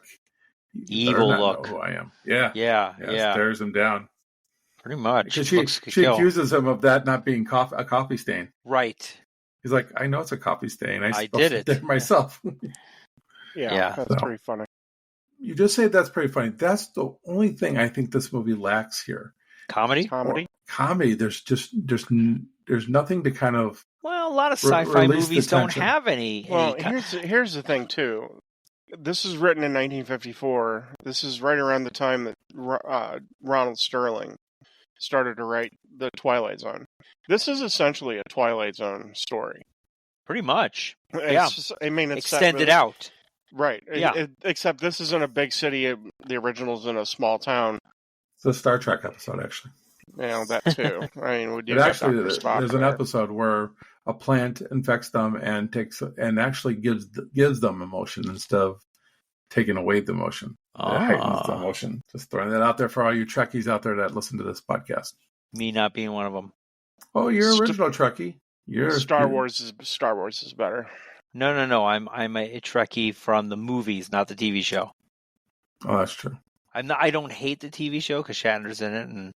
evil look. Know who I am. Yeah. Yeah. Stares him down. Pretty much. She accuses him of that not being a coffee stain. Right. He's like, I know it's a coffee stain. I did it there myself. Yeah. That's pretty funny. You just say that's pretty funny. That's the only thing I think this movie lacks here. Comedy. There's nothing to kind of. Well, a lot of sci-fi movies don't have any. Well, here's the thing too. This is written in 1954. This is right around the time that Ronald Sterling started to write The Twilight Zone. This is essentially a Twilight Zone story. Pretty much. It's extended out. Right. Yeah. Except this is in a big city. The original's in a small town. It's a Star Trek episode, actually. Yeah, that too. I mean, there's an episode where a plant infects them and actually gives them emotion instead of taking away the emotion. It heightens the emotion. Just throwing that out there for all you Trekkies out there that listen to this podcast. Me not being one of them. Oh, you're original Trekkie. Star Wars is better. No. I'm a Trekkie from the movies, not the TV show. Oh, that's true. I don't hate the TV show because Shatner's in it, and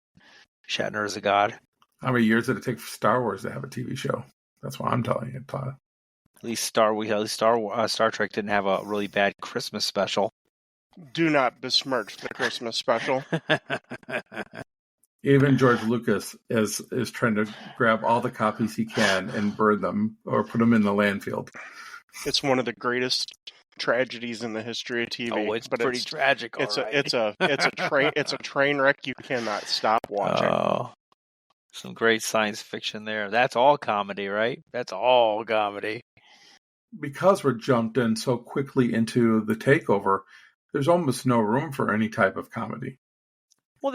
Shatner is a god. How many years did it take for Star Wars to have a TV show? That's what I'm telling you, Todd. At least Star Trek didn't have a really bad Christmas special. Do not besmirch the Christmas special. Even George Lucas is trying to grab all the copies he can and burn them or put them in the landfill. It's one of the greatest tragedies in the history of TV. Oh, it's pretty tragic. It's a train wreck you cannot stop watching. Oh, some great science fiction there. That's all comedy, right? That's all comedy. Because we're jumped in so quickly into the takeover, there's almost no room for any type of comedy. Well,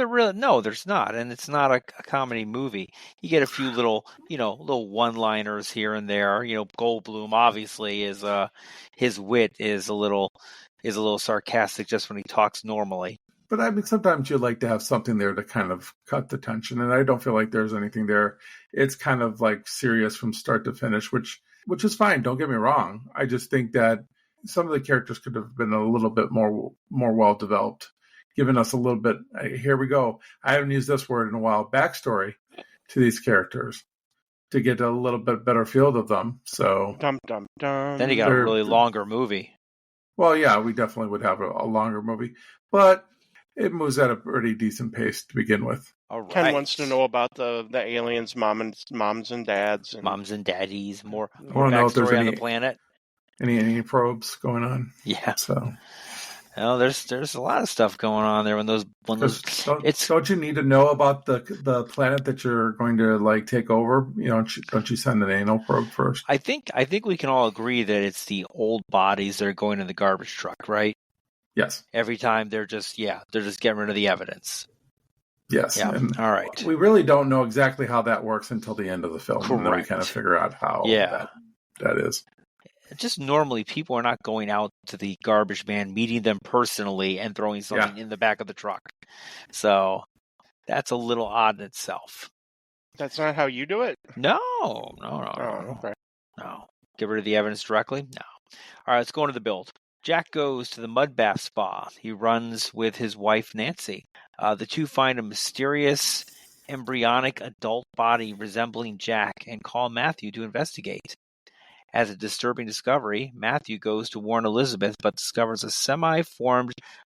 there's not, and it's not a comedy movie. You get a few little one-liners here and there. Goldblum obviously is his wit is a little sarcastic just when he talks normally. But I mean, sometimes you like to have something there to kind of cut the tension, and I don't feel like there's anything there. It's kind of like serious from start to finish, which is fine. Don't get me wrong. I just think that some of the characters could have been a little bit more well developed. Giving us a little bit, here we go. I haven't used this word in a while, backstory to these characters to get a little bit better feel of them. So, dum, dum, dum. Then you got a really longer movie. Well, yeah, we definitely would have a longer movie, but it moves at a pretty decent pace to begin with. All right. Ken wants to know about the aliens, moms and dads. Moms and daddies, more backstory on the planet. Any probes going on? Yeah. So... Oh, there's a lot of stuff going on there Don't you need to know about the planet that you're going to take over? Don't you send an anal probe first? I think we can all agree that it's the old bodies that are going in the garbage truck, right? Yes. Every time they're just getting rid of the evidence. Yes. Yeah. All right. We really don't know exactly how that works until the end of the film. Correct. And then we kind of figure out how that is. Just normally, people are not going out to the garbage man, meeting them personally, and throwing something in the back of the truck. So that's a little odd in itself. That's not how you do it? No. Okay. No. Get rid of the evidence directly? No. All right, let's go into the build. Jack goes to the mud bath spa. He runs with his wife, Nancy. The two find a mysterious embryonic adult body resembling Jack and call Matthew to investigate. As a disturbing discovery, Matthew goes to warn Elizabeth, but discovers a semi-formed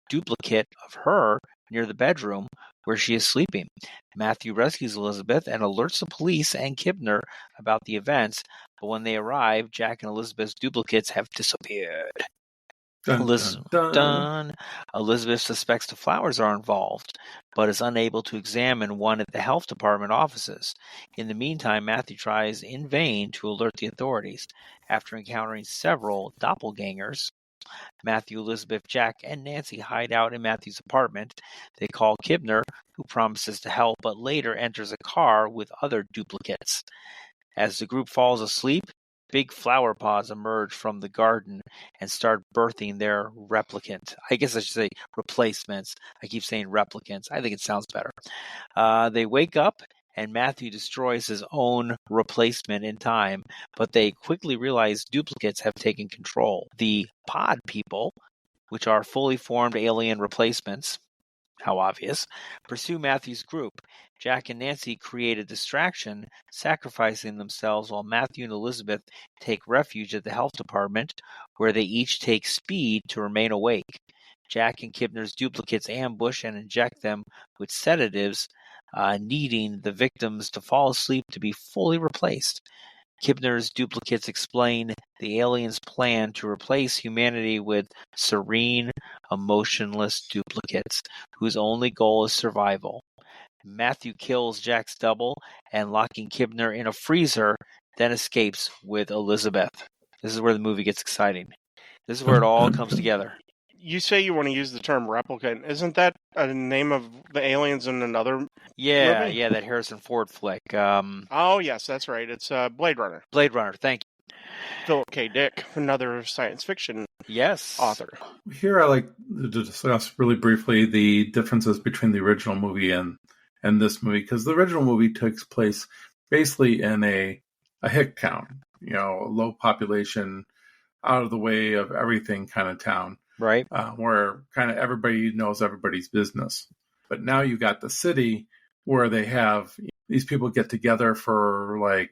duplicate of her near the bedroom where she is sleeping. Matthew rescues Elizabeth and alerts the police and Kibner about the events, but when they arrive, Jack and Elizabeth's duplicates have disappeared. Dun, dun, dun. Elizabeth suspects the flowers are involved, but is unable to examine one at the health department offices. In the meantime, Matthew tries in vain to alert the authorities. After encountering several doppelgangers, Matthew, Elizabeth, Jack, and Nancy hide out in Matthew's apartment. They call Kibner, who promises to help, but later enters a car with other duplicates. As the group falls asleep, big flower pods emerge from the garden and start birthing their replicant. I guess I should say replacements. I keep saying replicants. I think it sounds better. They wake up, and Matthew destroys his own replacement in time, but they quickly realize duplicates have taken control. The pod people, which are fully formed alien replacements, how obvious, pursue Matthew's group. Jack and Nancy create a distraction, sacrificing themselves while Matthew and Elizabeth take refuge at the health department, where they each take speed to remain awake. Jack and Kibner's duplicates ambush and inject them with sedatives, needing the victims to fall asleep to be fully replaced. Kibner's duplicates explain the aliens' plan to replace humanity with serene, emotionless duplicates, whose only goal is survival. Matthew kills Jack's double and, locking Kibner in a freezer, then escapes with Elizabeth. This is where the movie gets exciting. This is where it all comes together. You say you want to use the term replicant. Isn't that a name of the aliens in another movie? Yeah, that Harrison Ford flick. Oh, yes, that's right. It's Blade Runner. Blade Runner, thank you. Philip K. Dick, another science fiction Yes. author. Here I like to discuss really briefly the differences between the original movie and this movie, because the original movie takes place basically in a hick town, a low population, out of the way of everything kind of town. Right. Where kind of everybody knows everybody's business. But now you got the city where they have these people get together for like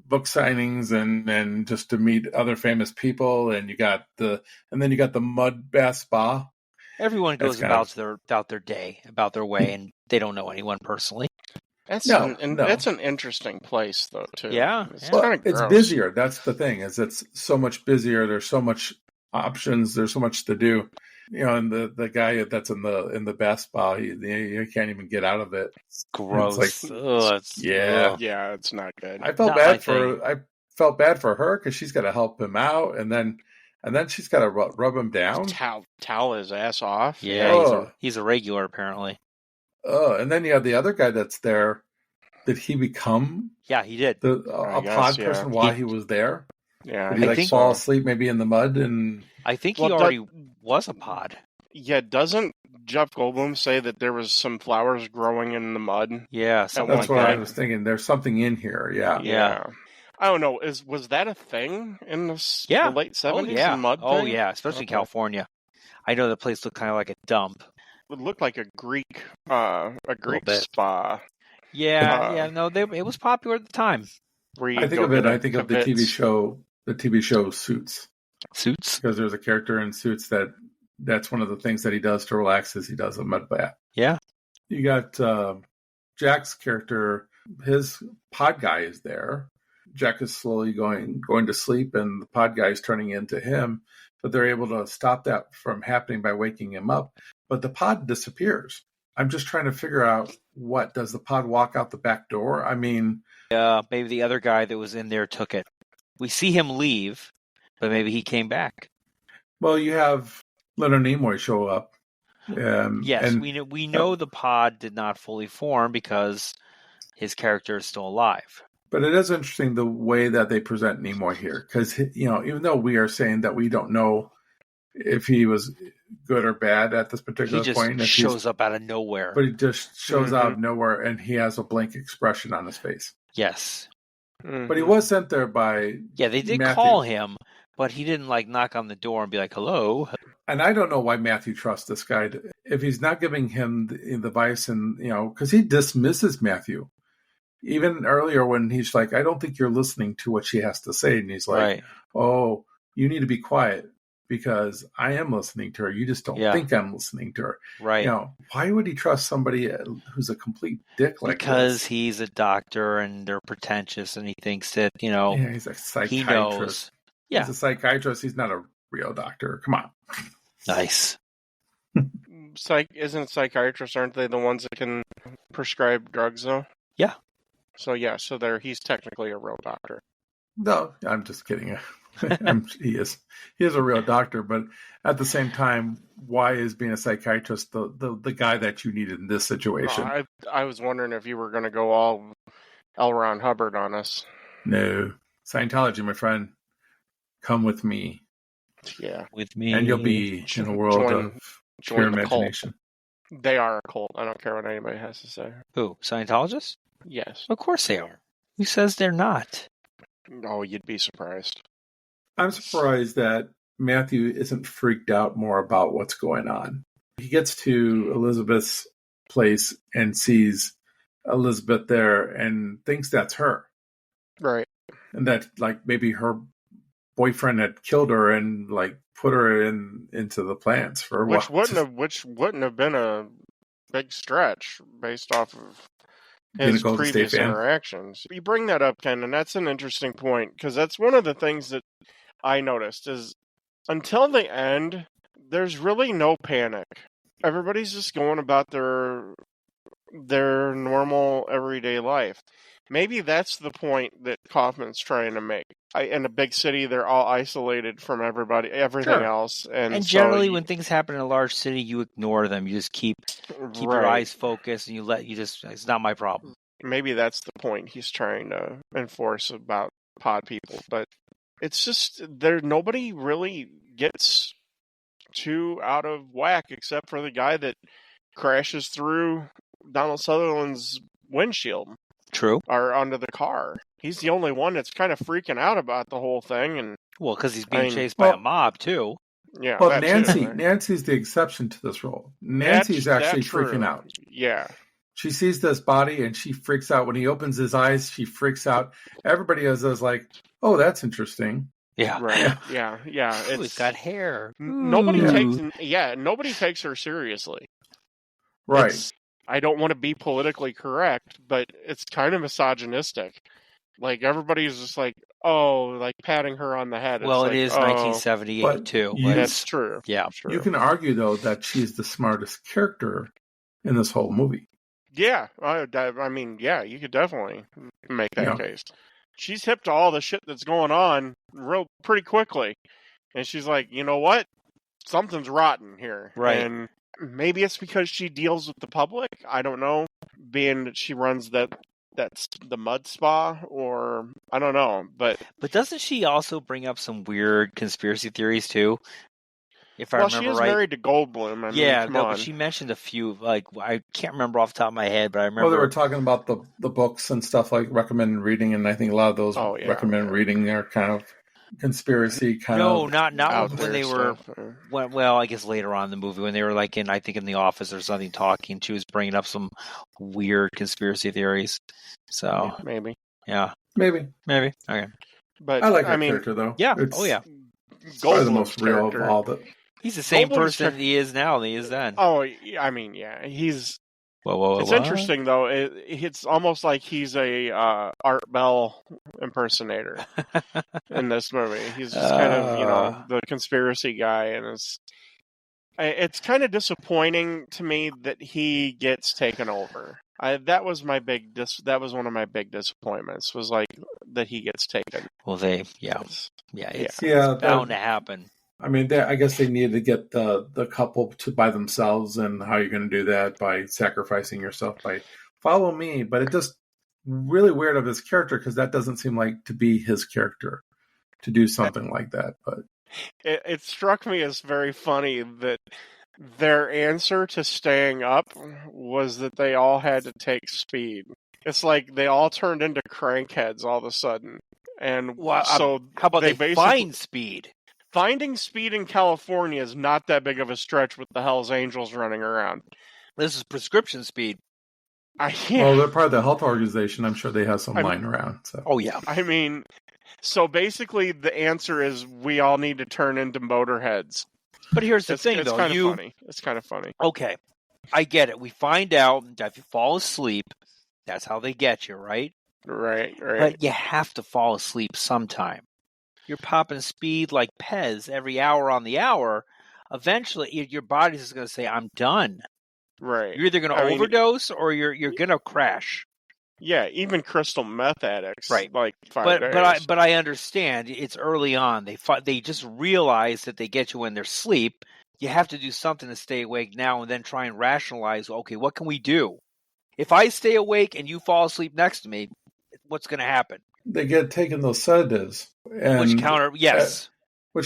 book signings and just to meet other famous people, and then you got the mud bath spa. Everyone goes about their day, about their way, and they don't know anyone personally. That's an interesting place, though, too. Yeah, it's busier. That's the thing. Is it's so much busier. There's so much options. There's so much to do. And the guy that's in the bath spa, you can't even get out of it. It's gross. It's like, yeah, it's not good. I felt bad for her because she's got to help him out, and then she's got to rub him down, towel his ass off. Yeah, he's a regular apparently. And then you have the other guy that's there. Did he become? Yeah, he did. A pod person while he was there. Yeah, did he fall asleep maybe in the mud? And I think he already was a pod. Yeah, doesn't Jeff Goldblum say that there was some flowers growing in the mud? Yeah, that's what I was thinking. There's something in here. Yeah. I don't know. Was that a thing in the late 70s? Oh, mud oh thing? yeah, especially in California. I know the place looked kind of like a dump. It looked like a Greek spa. Yeah, no, it was popular at the time. I think of the TV show. The TV show Suits. Suits? Because there's a character in Suits that's one of the things that he does to relax is he does a mud bath. Yeah. You got Jack's character, his pod guy is there. Jack is slowly going to sleep and the pod guy is turning into him, but they're able to stop that from happening by waking him up. But the pod disappears. I'm just trying to figure out does the pod walk out the back door? I mean... maybe the other guy that was in there took it. We see him leave, but maybe he came back. Well, you have Leonard Nimoy show up. Yes, we know the pod did not fully form because his character is still alive. But it is interesting the way that they present Nimoy here, because even though we are saying that we don't know if he was good or bad at this particular point, he just shows up out of nowhere. But he just shows out of nowhere, and he has a blank expression on his face. Yes. Mm-hmm. But he was sent there by they did call him, but he didn't knock on the door and be like, hello. And I don't know why Matthew trusts this guy. If he's not giving him the advice and, because he dismisses Matthew. Even earlier when he's like, I don't think you're listening to what she has to say. And he's like, oh, you need to be quiet because I am listening to her. You just don't think I'm listening to her. Right. Why would he trust somebody who's a complete dick like because this? He's a doctor and they're pretentious and he thinks that, he's a psychiatrist. He knows. Yeah. He's a psychiatrist. He's not a real doctor. Come on. Nice. Isn't psychiatrists, aren't they the ones that can prescribe drugs, though? Yeah. So, he's technically a real doctor. No, I'm just kidding. He is a real doctor, but at the same time, why is being a psychiatrist the guy that you needed in this situation? I was wondering if you were going to go all L. Ron Hubbard on us. No. Scientology, my friend. Come with me. Yeah. With me. And you'll be in a world of pure imagination. Cult. They are a cult. I don't care what anybody has to say. Who? Scientologists? Yes. Of course they are. Who says they're not? Oh, you'd be surprised. I'm surprised that Matthew isn't freaked out more about what's going on. He gets to Elizabeth's place and sees Elizabeth there and thinks that's her. Right. And that, like, maybe her boyfriend had killed her and, like, put her into the plans for a which while. Which wouldn't have been a big stretch based off of his previous interactions. You bring that up, Ken, and that's an interesting point, because that's one of the things that I noticed is until the end, there's really no panic. Everybody's just going about their normal everyday life. Maybe that's the point that Kaufman's trying to make. In a big city, they're all isolated from everything else. And generally, when things happen in a large city, you ignore them. You just keep your eyes focused, and it's not my problem. Maybe that's the point he's trying to enforce about pod people. But it's just, nobody really gets too out of whack except for the guy that crashes through Donald Sutherland's windshield. True. Or under the car. He's the only one that's kind of freaking out about the whole thing, and because he's being chased by a mob too. Yeah, but Nancy's the exception to this rule. Nancy's actually freaking out. Yeah, she sees this body and she freaks out. When he opens his eyes, she freaks out. Everybody is like, "Oh, that's interesting." Yeah, right. Yeah. It's got hair. Nobody takes her seriously. Right. I don't want to be politically correct, but it's kind of misogynistic. Like, everybody's just like, patting her on the head. Well, it is 1978, too. That's true. Yeah. True. You can argue, though, that she's the smartest character in this whole movie. Yeah. I mean, yeah, you could definitely make that case. She's hip to all the shit that's going on pretty quickly. And she's like, you know what? Something's rotten here. Right. And maybe it's because she deals with the public. I don't know. Being that she runs that's the mud spa, or I don't know. But doesn't she also bring up some weird conspiracy theories too? If I remember right. Well, she is married to Goldblum. I mean, but she mentioned a few. Like, I can't remember off the top of my head, but I remember. Well, they were talking about the books and stuff, like recommended reading, and I think a lot of those recommended reading are kind of conspiracy kind of. No, not when they were. Well, I guess later on in the movie when they were like in the office or something talking, she was bringing up some weird conspiracy theories. So maybe. Yeah. Maybe. Okay. But I like her character though. Yeah. It's probably the most real of all the. He's the same person he is now than he is then. Oh, I mean, yeah, he's. It's interesting though. It's almost like he's a Art Bell impersonator in this movie. He's just kind of the conspiracy guy, and it's kind of disappointing to me that he gets taken over. That was one of my big disappointments. Was like that he gets taken. Well, it's bound to happen. I mean, I guess they needed to get the couple to by themselves, and how you're going to do that by sacrificing yourself by follow me. But it just really weird of his character, because that doesn't seem like to be his character to do something like that. But it struck me as very funny that their answer to staying up was that they all had to take speed. It's like they all turned into crankheads all of a sudden. And so how about they find speed? Finding speed in California is not that big of a stretch with the Hells Angels running around. This is prescription speed. Well, they're part of the health organization. I'm sure they have some lying around. So. Oh, yeah. I mean, so basically the answer is we all need to turn into motorheads. But here's the thing, though. It's kind of funny. Okay. I get it. We find out that if you fall asleep, that's how they get you, right? Right. But you have to fall asleep sometime. you're popping speed like Pez every hour on the hour, eventually your body's just going to say, "I'm done." Right. You're either going to overdose or you're going to crash. Yeah, even crystal meth addicts, Right. like 5 days. But I understand it's early on. They just realize that they get you in their sleep. You have to do something to stay awake now, and then try and rationalize. Okay, what can we do? If I stay awake and you fall asleep next to me, what's going to happen? They get taken those sedatives, and which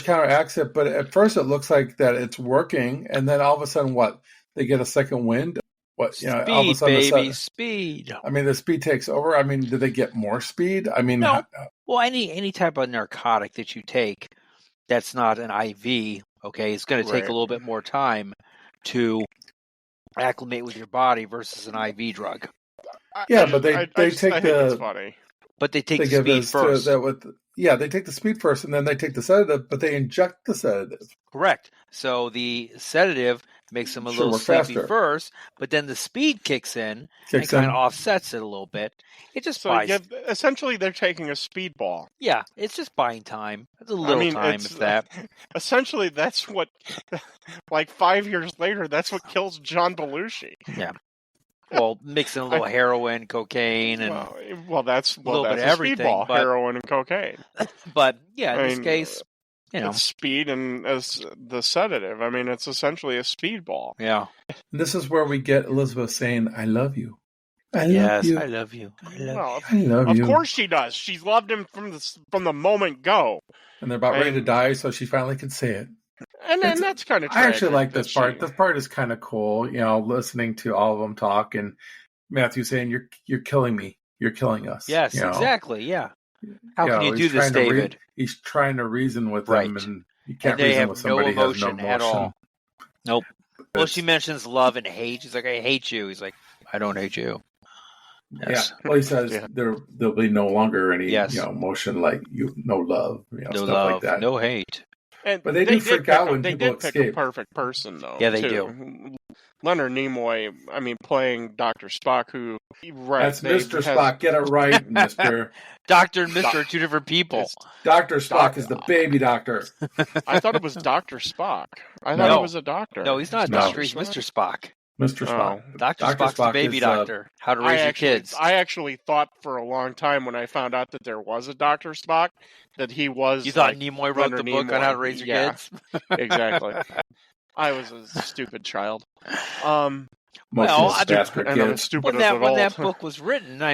counteracts it. But at first, it looks like that it's working, and then all of a sudden, what? They get a second wind. What, speed, all of a sudden, baby, speed. I mean, the speed takes over. I mean, do they get more speed? I mean, no. Well, any type of narcotic that you take that's not an IV, okay, it's going to take a little bit more time to acclimate with your body versus an IV drug. Yeah, but they take it's funny. But they take the speed first. They take the speed first, and then they take the sedative, but they inject the sedative. Correct. So the sedative makes them a little sleepy first, but then the speed kicks in and kind of offsets it a little bit. It just buys. Essentially, they're taking a speedball. Yeah, it's just buying time. It's a little time, if that. Essentially, that's what, like 5 years later, that's what kills John Belushi. Yeah. Well, mixing a little heroin, cocaine, and that's a little bit of everything. Speedball, heroin and cocaine. But yeah, in this case, it's speed and as the sedative. I mean, it's essentially a speedball. Yeah. This is where we get Elizabeth saying, "I love you." I love you. I love you. I love you. Of course she does. She's loved him from the moment go. And they're about ready to die, so she finally can say it. And then that's kind of. I actually like this part. This part is kind of cool. Listening to all of them talk and Matthew saying, "You're killing me. You're killing us." Yes, exactly. Yeah. How can you do this, David? He's trying to reason with them, and you can't reason with somebody who has no emotion at all. Nope. Well, she mentions love and hate. She's like, "I hate you." He's like, "I don't hate you." Yes. Yeah. Well, he says there'll be no longer any emotion, like no love, no stuff love, like that. No hate. But they do freak out when people escape. They did pick a perfect person, though. Yeah, they do. Leonard Nimoy, playing Dr. Spock, who... That's Mr. Spock. Get it right, Mr. Doctor and Mr. are two different people. Dr. Spock is the baby doctor. I thought it was Dr. Spock. I thought he was a doctor. No, he's not a doctor. He's Mr. Spock. Mr. Spock. Dr. Spock's the baby doctor. How to raise your kids. I actually thought for a long time when I found out that there was a Dr. Spock that he was. You thought Nimoy wrote the book on how to raise your kids? Exactly. I was a stupid child. Most of the bastard kids. When that book was written, the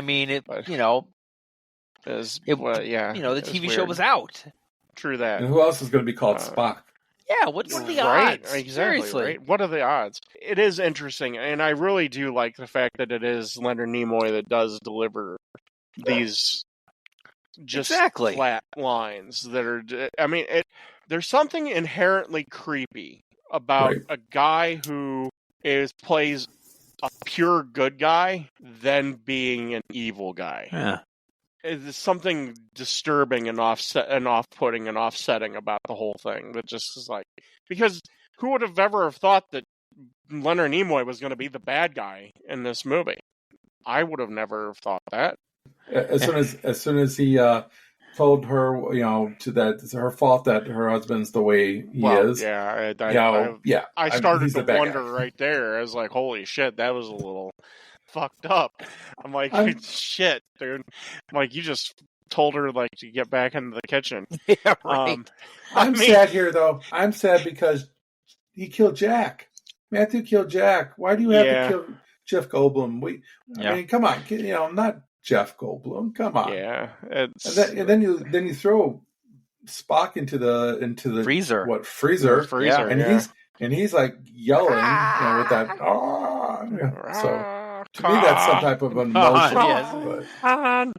TV show was out. True that. And who else is going to be called Spock? Yeah, what are the odds? Exactly, seriously. Right? What are the odds? It is interesting, and I really do like the fact that it is Leonard Nimoy that does deliver these just flat lines that are... there's something inherently creepy about a guy who plays a pure good guy than being an evil guy. Yeah. There's something disturbing and off-putting and offsetting about the whole thing. That just is like, because who would have ever thought that Leonard Nimoy was going to be the bad guy in this movie? I would have never thought that. As soon as he told her, that it's her fault that her husband's the way he is. Yeah, I started to wonder right there. I was like, holy shit, that was a little fucked up. I'm like, shit, dude. I'm like, you just told her to get back into the kitchen. Yeah, right. I'm sad here though. I'm sad because he killed Jack. Matthew killed Jack. Why do you have to kill Jeff Goldblum? I mean, come on, not Jeff Goldblum. Come on. Yeah. And then you throw Spock into the freezer. Freezer? Freezer. And he's like yelling with that. So. To me, that's some type of emotion.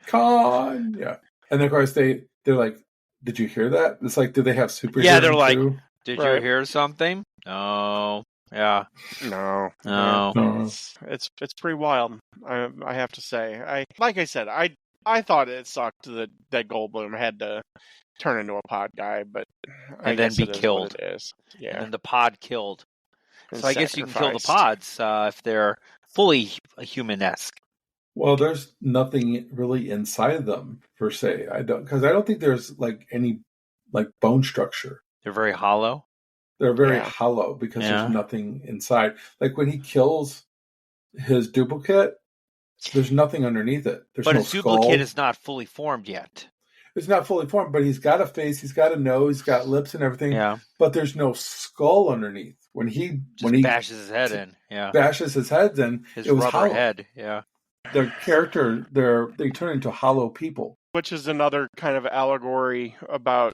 Con. Yeah. And of course, they're like, did you hear that? It's like, do they have super? Yeah, they're like, did you hear something? No. Yeah. No. It's pretty wild. I have to say. Like I said, I thought it sucked that Goldblum had to turn into a pod guy, but I guess then be killed. It is. Yeah. And then the pod killed. So I guess you can kill the pods if they're fully human-esque. Well, there's nothing really inside of them per se. I don't think there's any like bone structure. They're very hollow. They're very Yeah. hollow because Yeah. there's nothing inside. Like when he kills his duplicate, there's nothing underneath it. There's But no his skull. duplicate is not fully formed yet. It's not fully formed, but he's got a face, he's got a nose, he's got lips and everything. Yeah. But there's no skull underneath. When he Bashes his head in. Yeah. bashes his head in, His it was rubber hollow. head. Yeah. Their character, they turn into hollow people. Which is another kind of allegory about,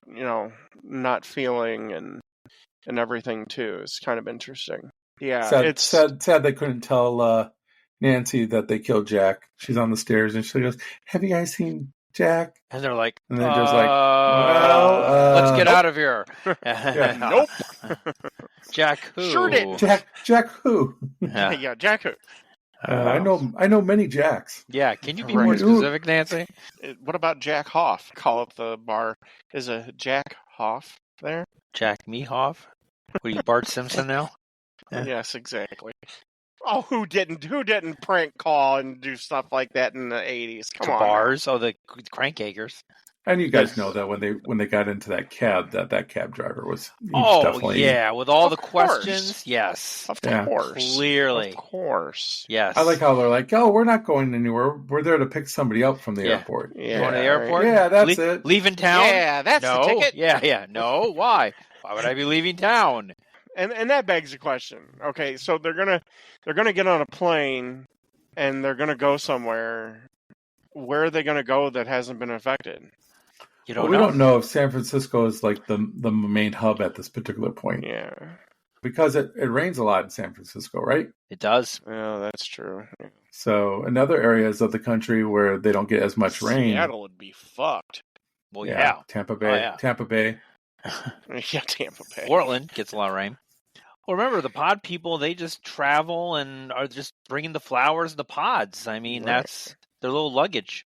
not feeling and everything too. It's kind of interesting. Yeah, it's sad they couldn't tell Nancy that they killed Jack. She's on the stairs and she goes, "Have you guys seen Jack?" And they're like, And they're just like, "Well, let's get out of here." Nope. Jack who? Sure didn't. Jack who? Yeah. yeah, Jack. I know many Jacks. Yeah. Can you be Right. more specific, Nancy? What about Jack Hoff? Call up the bar. Is a Jack Hoff there? Jack Mehoff? What are you, Bart Simpson now? Yeah. Yes, exactly. Oh, who didn't prank call and do stuff like that in the 80s? Come on. Bars? Oh, the Crankakers. And you guys know that when they got into that cab, that cab driver was definitely, yeah, with all the Of course. questions, yes, Of Yeah. course. clearly, Of course. yes. I like how they're like, "Oh, we're not going anywhere. We're there to pick somebody up from the Yeah. airport." Yeah. Going to the airport? Yeah, that's it. Leaving town? Yeah, that's no. the ticket. Yeah. No, why? Why would I be leaving town? And that begs the question. Okay, so they're gonna get on a plane and they're gonna go somewhere. Where are they gonna go that hasn't been affected? You Well, don't we know. don't know if San Francisco is like the main hub at this particular point Yeah. because it rains a lot in San Francisco, right? It does. Oh, that's true. So in other areas of the country where they don't get as much rain, Seattle would be fucked. Well, yeah. Tampa Bay, yeah. Tampa Bay. Yeah, Tampa Bay. Portland gets a lot of rain. Well, remember, the pod people, they just travel and are just bringing the flowers in the pods. I mean, Right. that's their little luggage.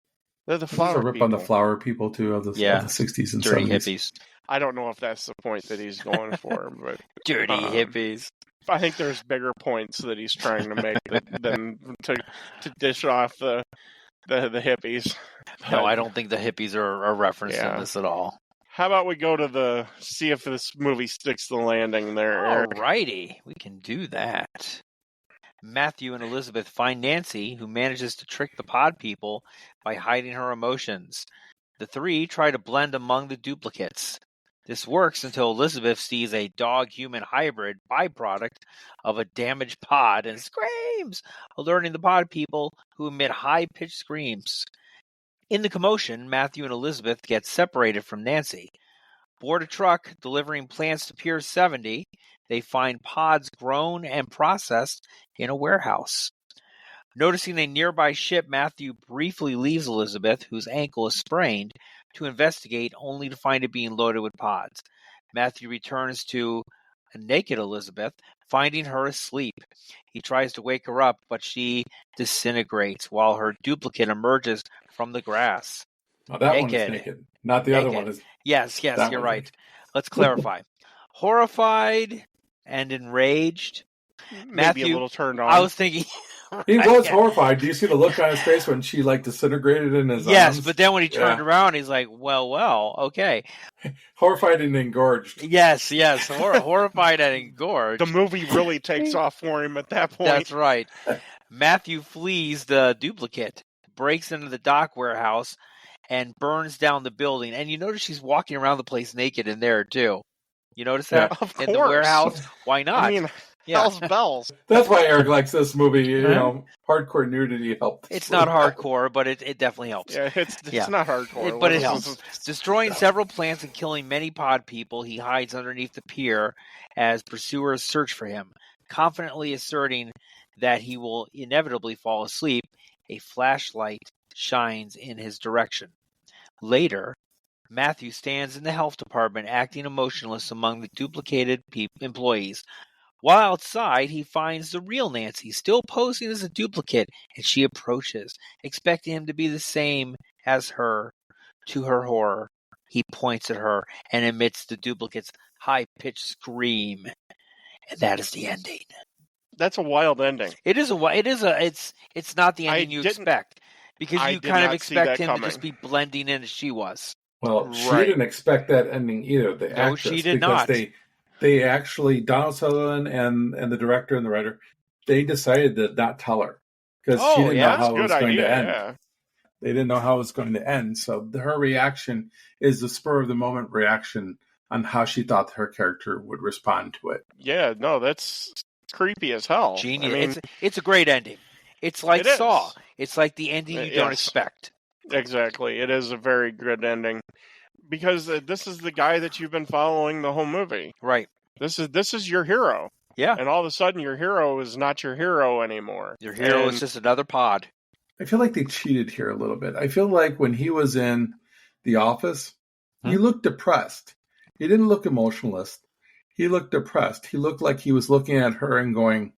They're the There's a flower rip people. on the flower people too of the 60s and Dirty 70s. hippies. I don't know if that's the point that he's going for, but Dirty hippies. I think there's bigger points that he's trying to make than to dish off the hippies. No, But I don't think the hippies are referenced Yeah. in this at all. How about we go to see if this movie sticks the landing there, Eric? Alrighty, we can do that. Matthew and Elizabeth find Nancy, who manages to trick the pod people by hiding her emotions. The three try to blend among the duplicates. This works until Elizabeth sees a dog-human hybrid byproduct of a damaged pod and screams, alerting the pod people, who emit high-pitched screams. In the commotion, Matthew and Elizabeth get separated from Nancy. Board a truck delivering plants to Pier 70, they find pods grown and processed in a warehouse. Noticing a nearby ship, Matthew briefly leaves Elizabeth, whose ankle is sprained, to investigate, only to find it being loaded with pods. Matthew returns to a naked Elizabeth, finding her asleep. He tries to wake her up, but she disintegrates while her duplicate emerges from the grass. Oh, that one is Naked. naked. Not the other one is. Yes, That you're one's right. naked. Let's clarify. Horrified and enraged. Maybe Matthew, a little turned on. I was thinking... He was Yeah. horrified. Do you see the look on his face when she like disintegrated in his Yes, arms? but then when he turned Yeah. around, he's like, well, okay. Horrified and engorged. Yes, horrified and engorged. the movie really takes off for him at that point. That's right. Matthew flees the duplicate, breaks into the dock warehouse, and burns down the building. And you notice she's walking around the place naked in there, too. You notice that? Yeah, of In the course. warehouse? Why not? I mean, yeah. hell's bells. That's why Eric likes this movie. You Huh? know, hardcore nudity helps. It's not hardcore, but it definitely helps. Yeah, it's Yeah. not hardcore. But it This helps. is- Destroying several plants and killing many pod people, he hides underneath the pier as pursuers search for him. Confidently asserting that he will inevitably fall asleep, a flashlight shines in his direction. Later, Matthew stands in the health department acting emotionless among the duplicated employees. While outside, he finds the real Nancy, still posing as a duplicate, and she approaches, expecting him to be the same as her. To her horror, he points at her and emits the duplicate's high-pitched scream. And that is the ending. That's a wild ending. It's not the I ending you didn't- expect. Because I you did kind of not see that expect him to coming. just be blending in as she was. Well, she Right. didn't expect that ending either. The No, actress, she did because not. they actually, Donald Sutherland and the director and the writer, they decided to not tell her because she Oh, didn't yeah? know That's a how it good was going idea. to end. Yeah. They didn't know how it was going to end. So her reaction is the spur of the moment reaction on how she thought her character would respond to it. Yeah. No, that's creepy as hell. Genius. I mean, It's a great ending. It's like It is. Saw. It's like the ending you don't Yes. expect. exactly. It is a very good ending because this is the guy that you've been following the whole movie. Right. This is your hero, Yeah. and all of a sudden your hero is not your hero anymore. Your hero And is just another pod. I feel like they cheated here a little bit. I feel like when he was in The Office, he Hmm? looked depressed. He didn't look emotionless. He looked depressed. He looked like he was looking at her and going,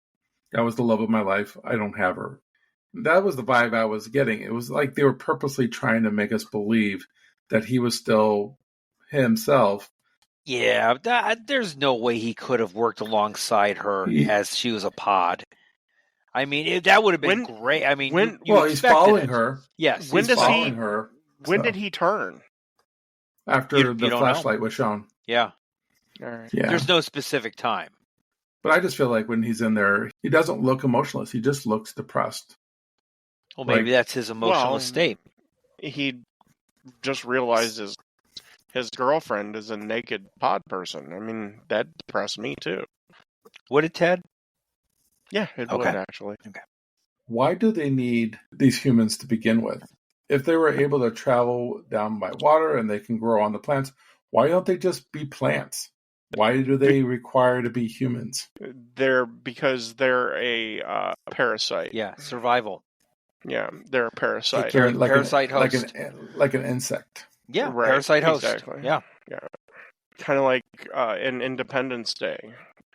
that was the love of my life. I don't have her. That was the vibe I was getting. It was like they were purposely trying to make us believe that he was still himself. Yeah, there's no way he could have worked alongside her as she was a pod. I mean, that would have been great. I mean, you he's expected following it. her. Yes. When He's does he- following her. when so, did he turn? after You the don't flashlight was shown. Yeah. All right. Yeah. There's no specific time. But I just feel like when he's in there, he doesn't look emotionless. He just looks depressed. Well, maybe Like- that's his emotional Well, state. He just realizes his girlfriend is a naked pod person. I mean, that depressed me too. Would it, Ted? Yeah, it would Okay. actually. Why do they need these humans to begin with? If they were able to travel down by water and they can grow on the plants, why don't they just be plants? Why do they require to be humans? Because they're a parasite. Yeah, survival. Yeah, they're a parasite. care of the parasite host. Like an insect. Yeah, Right, parasite host. exactly. Yeah. Kind of like in Independence Day,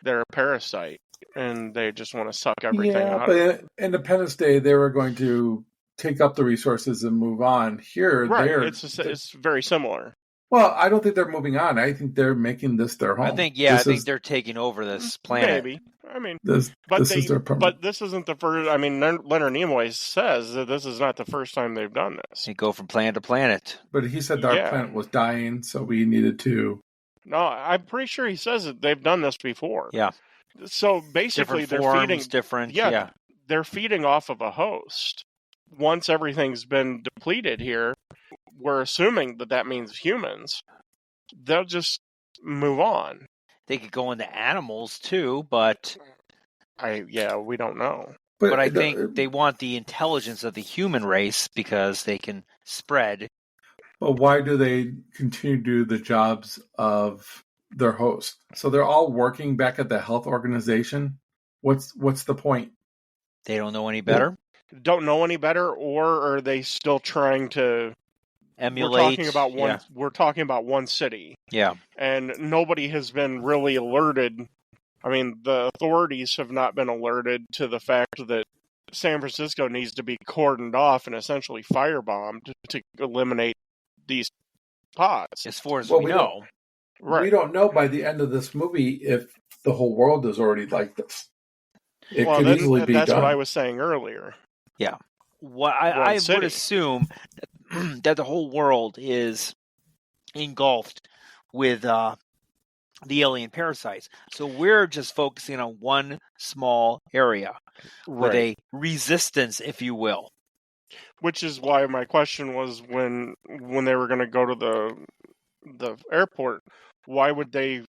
they're a parasite and they just want to suck everything out. But in Independence Day, they were going to take up the resources and move on. Here, Right, it's very similar. Well, I don't think they're moving on. I think they're making this their home. I think they're taking over this planet. Maybe. I mean, this is their permanent. but this isn't the first. I mean, Leonard Nimoy says that this is not the first time they've done this. They go from planet to planet. But he said our planet was dying, so we needed to. No, I'm pretty sure he says that they've done this before. Yeah. So basically, Different they're forms, feeding. different. Yeah, Yeah. they're feeding off of a host. Once everything's been depleted here, we're assuming that means humans. They'll just move on. They could go into animals too, but we don't know. but I think they want the intelligence of the human race because they can spread. But why do they continue to do the jobs of their host? So they're all working back at the health organization. What's the point? They don't know any better. Don't know any better, or are they still trying to Emulate. We're talking about one city. Yeah. And nobody has been really alerted. I mean, the authorities have not been alerted to the fact that San Francisco needs to be cordoned off and essentially firebombed to eliminate these pods. As far as Well, we we know. Right. We don't know by the end of this movie if the whole world is already like this. It could easily be that's done. what I was saying earlier. Yeah. What I would assume that the whole world is engulfed with the alien parasites. So we're just focusing on one small area with a resistance, if you will. Which is why my question was when they were going to go to the airport, why would they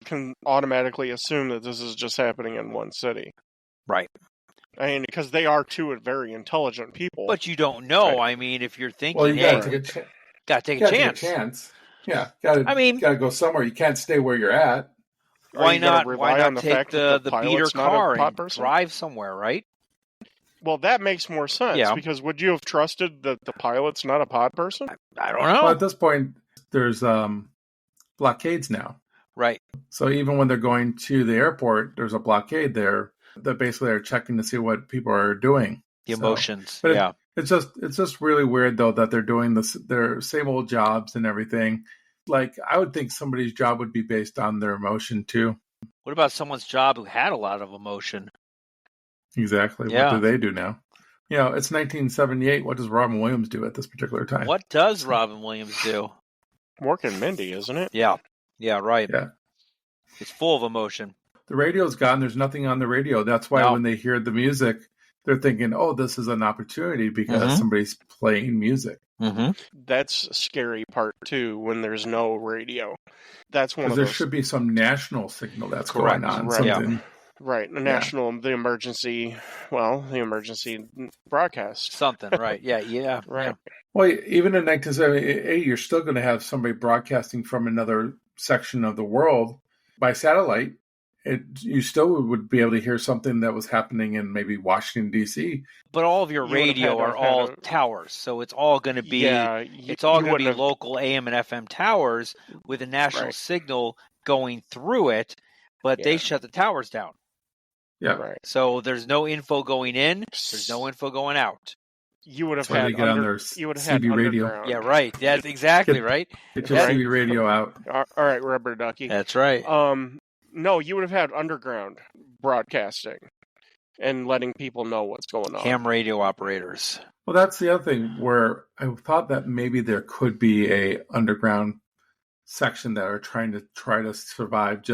automatically assume that this is just happening in one city? Right. I mean, because they are two very intelligent people. But you don't know. Right. I mean, if you're thinking, Well, you hey, gotta take a chance. gotta take a chance. Yeah, gotta go somewhere. You can't stay where you're at. Why not? Why not take fact that the pilot's beater not a car pod and person? drive somewhere, right? Well, that makes more sense. Yeah. Because would you have trusted that the pilot's not a pod person? I don't know. Well, at this point, there's blockades now. Right. So even when they're going to the airport, there's a blockade there that basically are checking to see what people are doing. The emotions. But Yeah. It's just really weird though that they're doing their same old jobs and everything. Like I would think somebody's job would be based on their emotion too. What about someone's job who had a lot of emotion? Exactly. Yeah. What do they do now? You know, it's 1978. What does Robin Williams do at this particular time? What does Robin Williams do? Mork and Mindy, isn't it? Yeah, right. Yeah. It's full of emotion. The radio's gone. There's nothing on the radio. That's why when they hear the music, they're thinking, oh, this is an opportunity because somebody's playing music. Mm-hmm. That's a scary part, too, when there's no radio. That's one of there those... should be some national signal that's Correct. going on. Right. Something. Right. The national, the emergency broadcast. Something, right. Yeah. Right. Yeah. Well, even in 1978, you're still going to have somebody broadcasting from another section of the world by satellite. You still would be able to hear something that was happening in maybe Washington, D.C. But all of your radio are all towers, so it's all going to be local AM and FM towers with a national signal going through it, but they shut the towers down. Yeah. Right. So there's no info going in, there's no info going out. You would have had CB radio. Yeah, right. That's exactly right. Get your CB radio out. All right, Rubber Ducky. That's right. No, you would have had underground broadcasting and letting people know what's going on. Ham radio operators. Well, that's the other thing where I thought that maybe there could be a underground section that are trying to survive.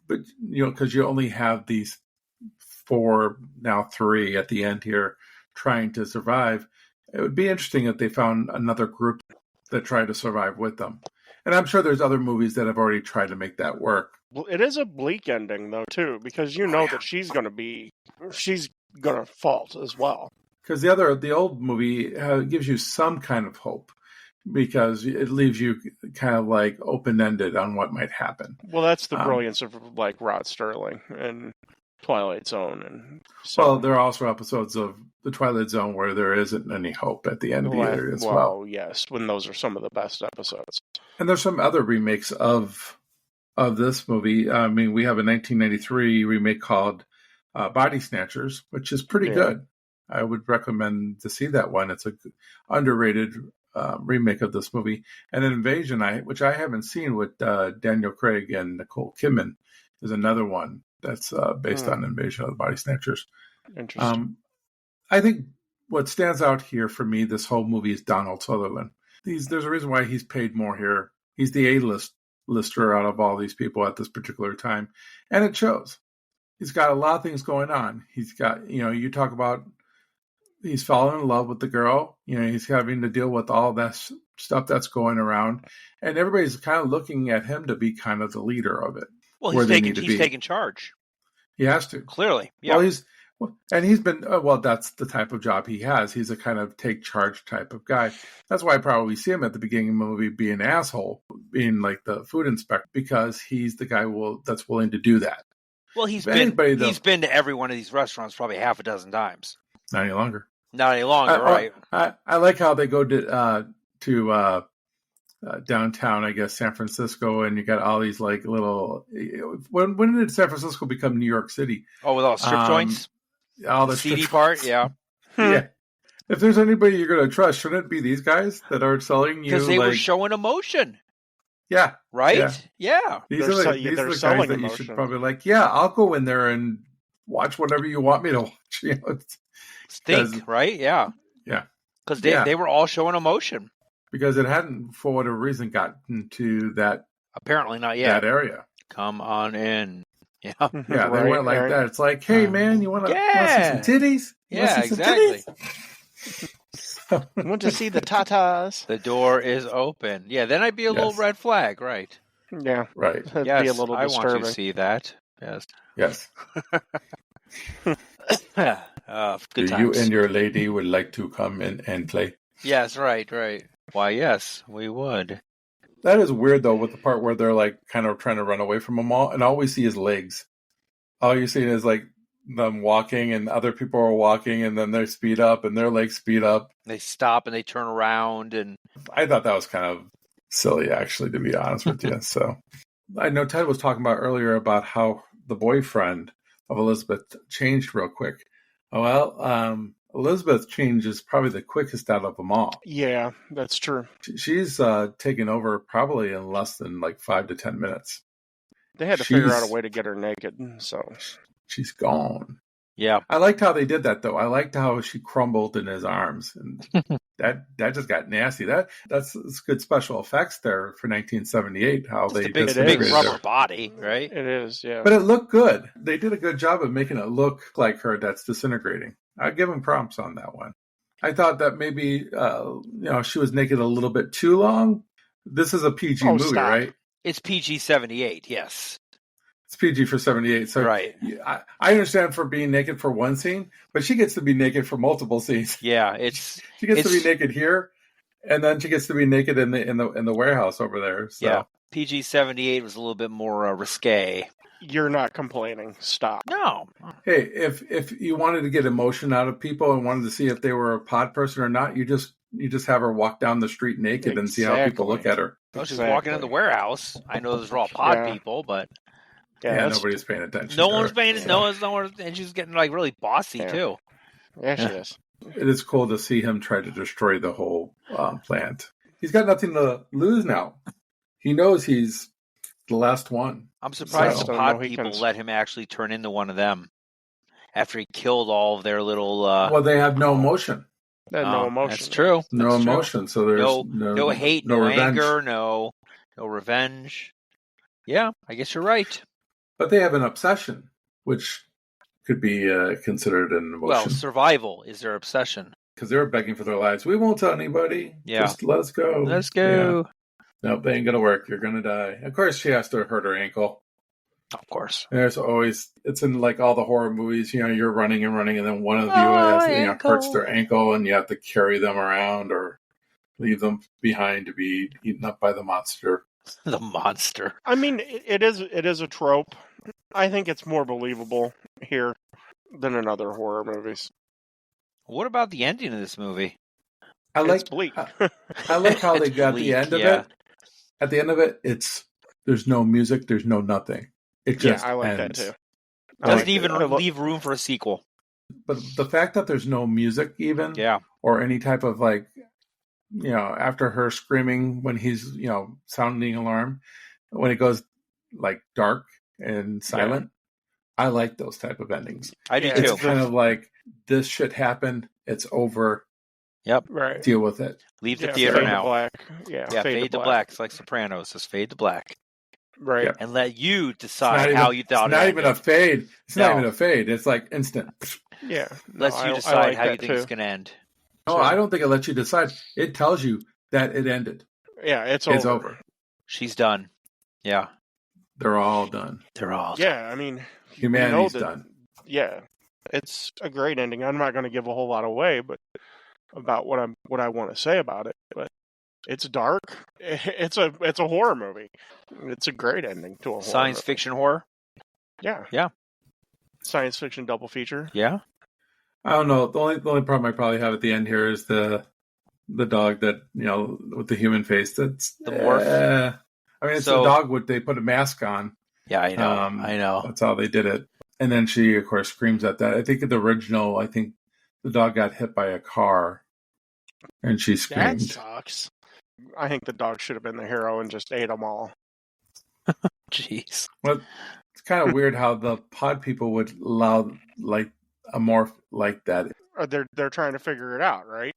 But because you only have these 4, now 3 at the end here trying to survive. It would be interesting if they found another group that tried to survive with them. And I'm sure there's other movies that have already tried to make that work. Well, it is a bleak ending, though, too, because that she's going to fault as well. Because the old movie gives you some kind of hope, because it leaves you kind of like open-ended on what might happen. Well, that's the brilliance of like Rod Serling and Twilight Zone. And well, there are also episodes of the Twilight Zone where there isn't any hope at the end of the year as well. Yes, when those are some of the best episodes. And there's some other remakes of this movie. I mean, we have a 1993 remake called Body Snatchers, which is pretty good. I would recommend to see that one. It's a underrated remake of this movie. And an Invasion, which I haven't seen, with Daniel Craig and Nicole Kidman, is another one that's based on Invasion of the Body Snatchers. Interesting. I think what stands out here for me, this whole movie, is Donald Sutherland. There's a reason why he's paid more here. He's the A-lister out of all these people at this particular time. And it shows. He's got a lot of things going on. He's got, you talk about he's fallen in love with the girl. He's having to deal with all that stuff that's going around. And everybody's kind of looking at him to be kind of the leader of it. Well, he's taking charge. He has to. Clearly. Yeah. Well, he's been, that's the type of job he has. He's a kind of take charge type of guy. That's why I probably see him at the beginning of the movie being an asshole, being like the food inspector, because he's the guy that's willing to do that. Well, he's been to every one of these restaurants probably half a dozen times. Not any longer. Right? I like how they go to downtown, I guess, San Francisco, and you got all these like little. When did San Francisco become New York City? Oh, with all strip joints, all the seedy part, yeah. Yeah. If there's anybody you're going to trust, shouldn't it be these guys that are selling you? Because they were showing emotion. Yeah. Right? Yeah. These are the guys that emotion. You should probably I'll go in there and watch whatever you want me to watch. Think, right? Yeah. Yeah. Because they were all showing emotion. Because it hadn't, for whatever reason, gotten to that. Apparently not yet. That area. Come on in. Yeah. Yeah, they weren't like that. It's like, hey, man, you want to see some titties? Exactly. You want to see the tatas? The door is open. Yeah, then I'd be a little red flag, right? Yeah. Right. That'd be a little disturbing. I want to see that. Yes. Yes. Good times. You and your lady would like to come in and play? Yes, right. Why, yes, we would. That is weird, though, with the part where they're like kind of trying to run away from them all, and all we see is legs. All you see is like them walking, and other people are walking, and then they speed up, and their legs speed up. They stop and they turn around, and I thought that was kind of silly, actually, to be honest with you. So I know Ted was talking about earlier about how the boyfriend of Elizabeth changed real quick. Well, Elizabeth changes probably the quickest out of them all. Yeah, that's true. She's taken over probably in less than like 5 to 10 minutes. They had to figure out a way to get her naked, so she's gone. Yeah, I liked how they did that, though. I liked how she crumbled in his arms, and that just got nasty. That's good special effects there for 1978. How Just they a big disintegrated rubber her. body, right? It is, yeah. But it looked good. They did a good job of making it look like her that's disintegrating. I'd give them prompts on that one. I thought that maybe she was naked a little bit too long. This is a PG movie, stop. right? It's PG-78, yes. It's PG for 78. So Right. I understand for being naked for one scene, but she gets to be naked for multiple scenes. Yeah, She gets to be naked here, and then she gets to be naked in the warehouse over there. So. Yeah. PG-78 was a little bit more risque. You're not complaining. Stop. No. Hey, if you wanted to get emotion out of people and wanted to see if they were a pod person or not, you just have her walk down the street naked and see how people look at her. Well, she's walking in the warehouse. I know those are all pod people, but yeah, nobody's paying attention. No one's paying attention. No one, and she's getting like really bossy too. Yeah, she is. It is cool to see him try to destroy the whole plant. He's got nothing to lose now. He knows he's the last one. I'm surprised the pod people let him actually turn into one of them after he killed all of their little. Well, they have no emotion. They have no emotion. That's true. No emotion. So there's no hate, no anger, no revenge. Yeah, I guess you're right. But they have an obsession, which could be considered an emotion. Well, survival is their obsession. Because they were begging for their lives. We won't tell anybody. Yeah. Just let us go. Let's go. Yeah. Nope, they ain't going to work. You're going to die. Of course, she has to hurt her ankle. Of course. There's always, it's in like all the horror movies, you're running and running, and then one of you hurts their ankle, and you have to carry them around or leave them behind to be eaten up by the monster. The monster. I mean, it is a trope. I think it's more believable here than in other horror movies. What about the ending of this movie? It's bleak. I like how they got the end of it. At the end of it, there's no music, there's no nothing. It just I like ends. that too. Doesn't even leave room for a sequel. But the fact that there's no music even, or any type of like, after her screaming when he's, sounding alarm, when it goes like dark and silent, I like those type of endings. I do too. It's kind of like, this shit happened, it's over. Yep. Right. Deal with it. Leave the theater now. Black. Fade to black. It's like Sopranos. Just fade to black. Right. Yep. And let you decide how you thought it. It's not even a fade. It's not even a fade. It's like instant. Yeah. Lets you decide how you think it's going to end. No, I don't think it lets you decide. It tells you that it ended. Yeah, it's over. She's done. Yeah. They're all done. Yeah, I mean, humanity's done. Yeah. It's a great ending. I'm not going to give a whole lot away, but about what I want to say about it, but it's dark. It's a horror movie. It's a great ending to a horror science movie. Fiction horror. Yeah. Science fiction double feature. Yeah. I don't know. The only problem I probably have at the end here is the dog that with the human face. That's the morph. I mean, it's a dog. They put a mask on. Yeah, I know. I know. That's how they did it. And then she, of course, screams at that. I think in the original, the dog got hit by a car, and she screamed. That sucks. I think the dog should have been the hero and just ate them all. Jeez. Well, it's kind of weird how the pod people would allow like a morph like that. They're trying to figure it out, right?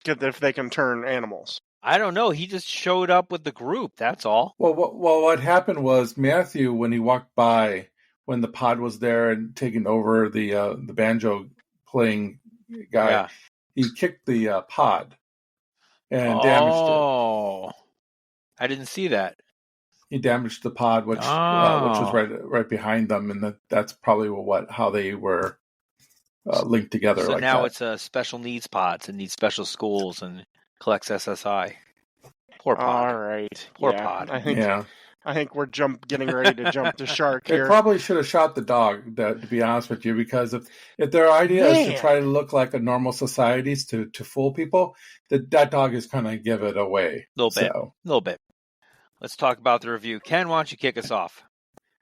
If they can turn animals. I don't know. He just showed up with the group. That's all. Well, what happened was Matthew, when he walked by, when the pod was there and taking over the banjo playing guy, he kicked the pod and damaged it. Oh, I didn't see that. He damaged the pod, which was right behind them, and that's probably how they were linked together. So like now that. It's a special needs pods and needs special schools and collects SSI. Poor pod. All right. Poor pod. I think we're getting ready to jump the shark here. They probably should have shot the dog, to be honest with you, because if their idea is to try to look like a normal societies to fool people, that dog is going to give it away. A little bit. Let's talk about the review. Ken, why don't you kick us off?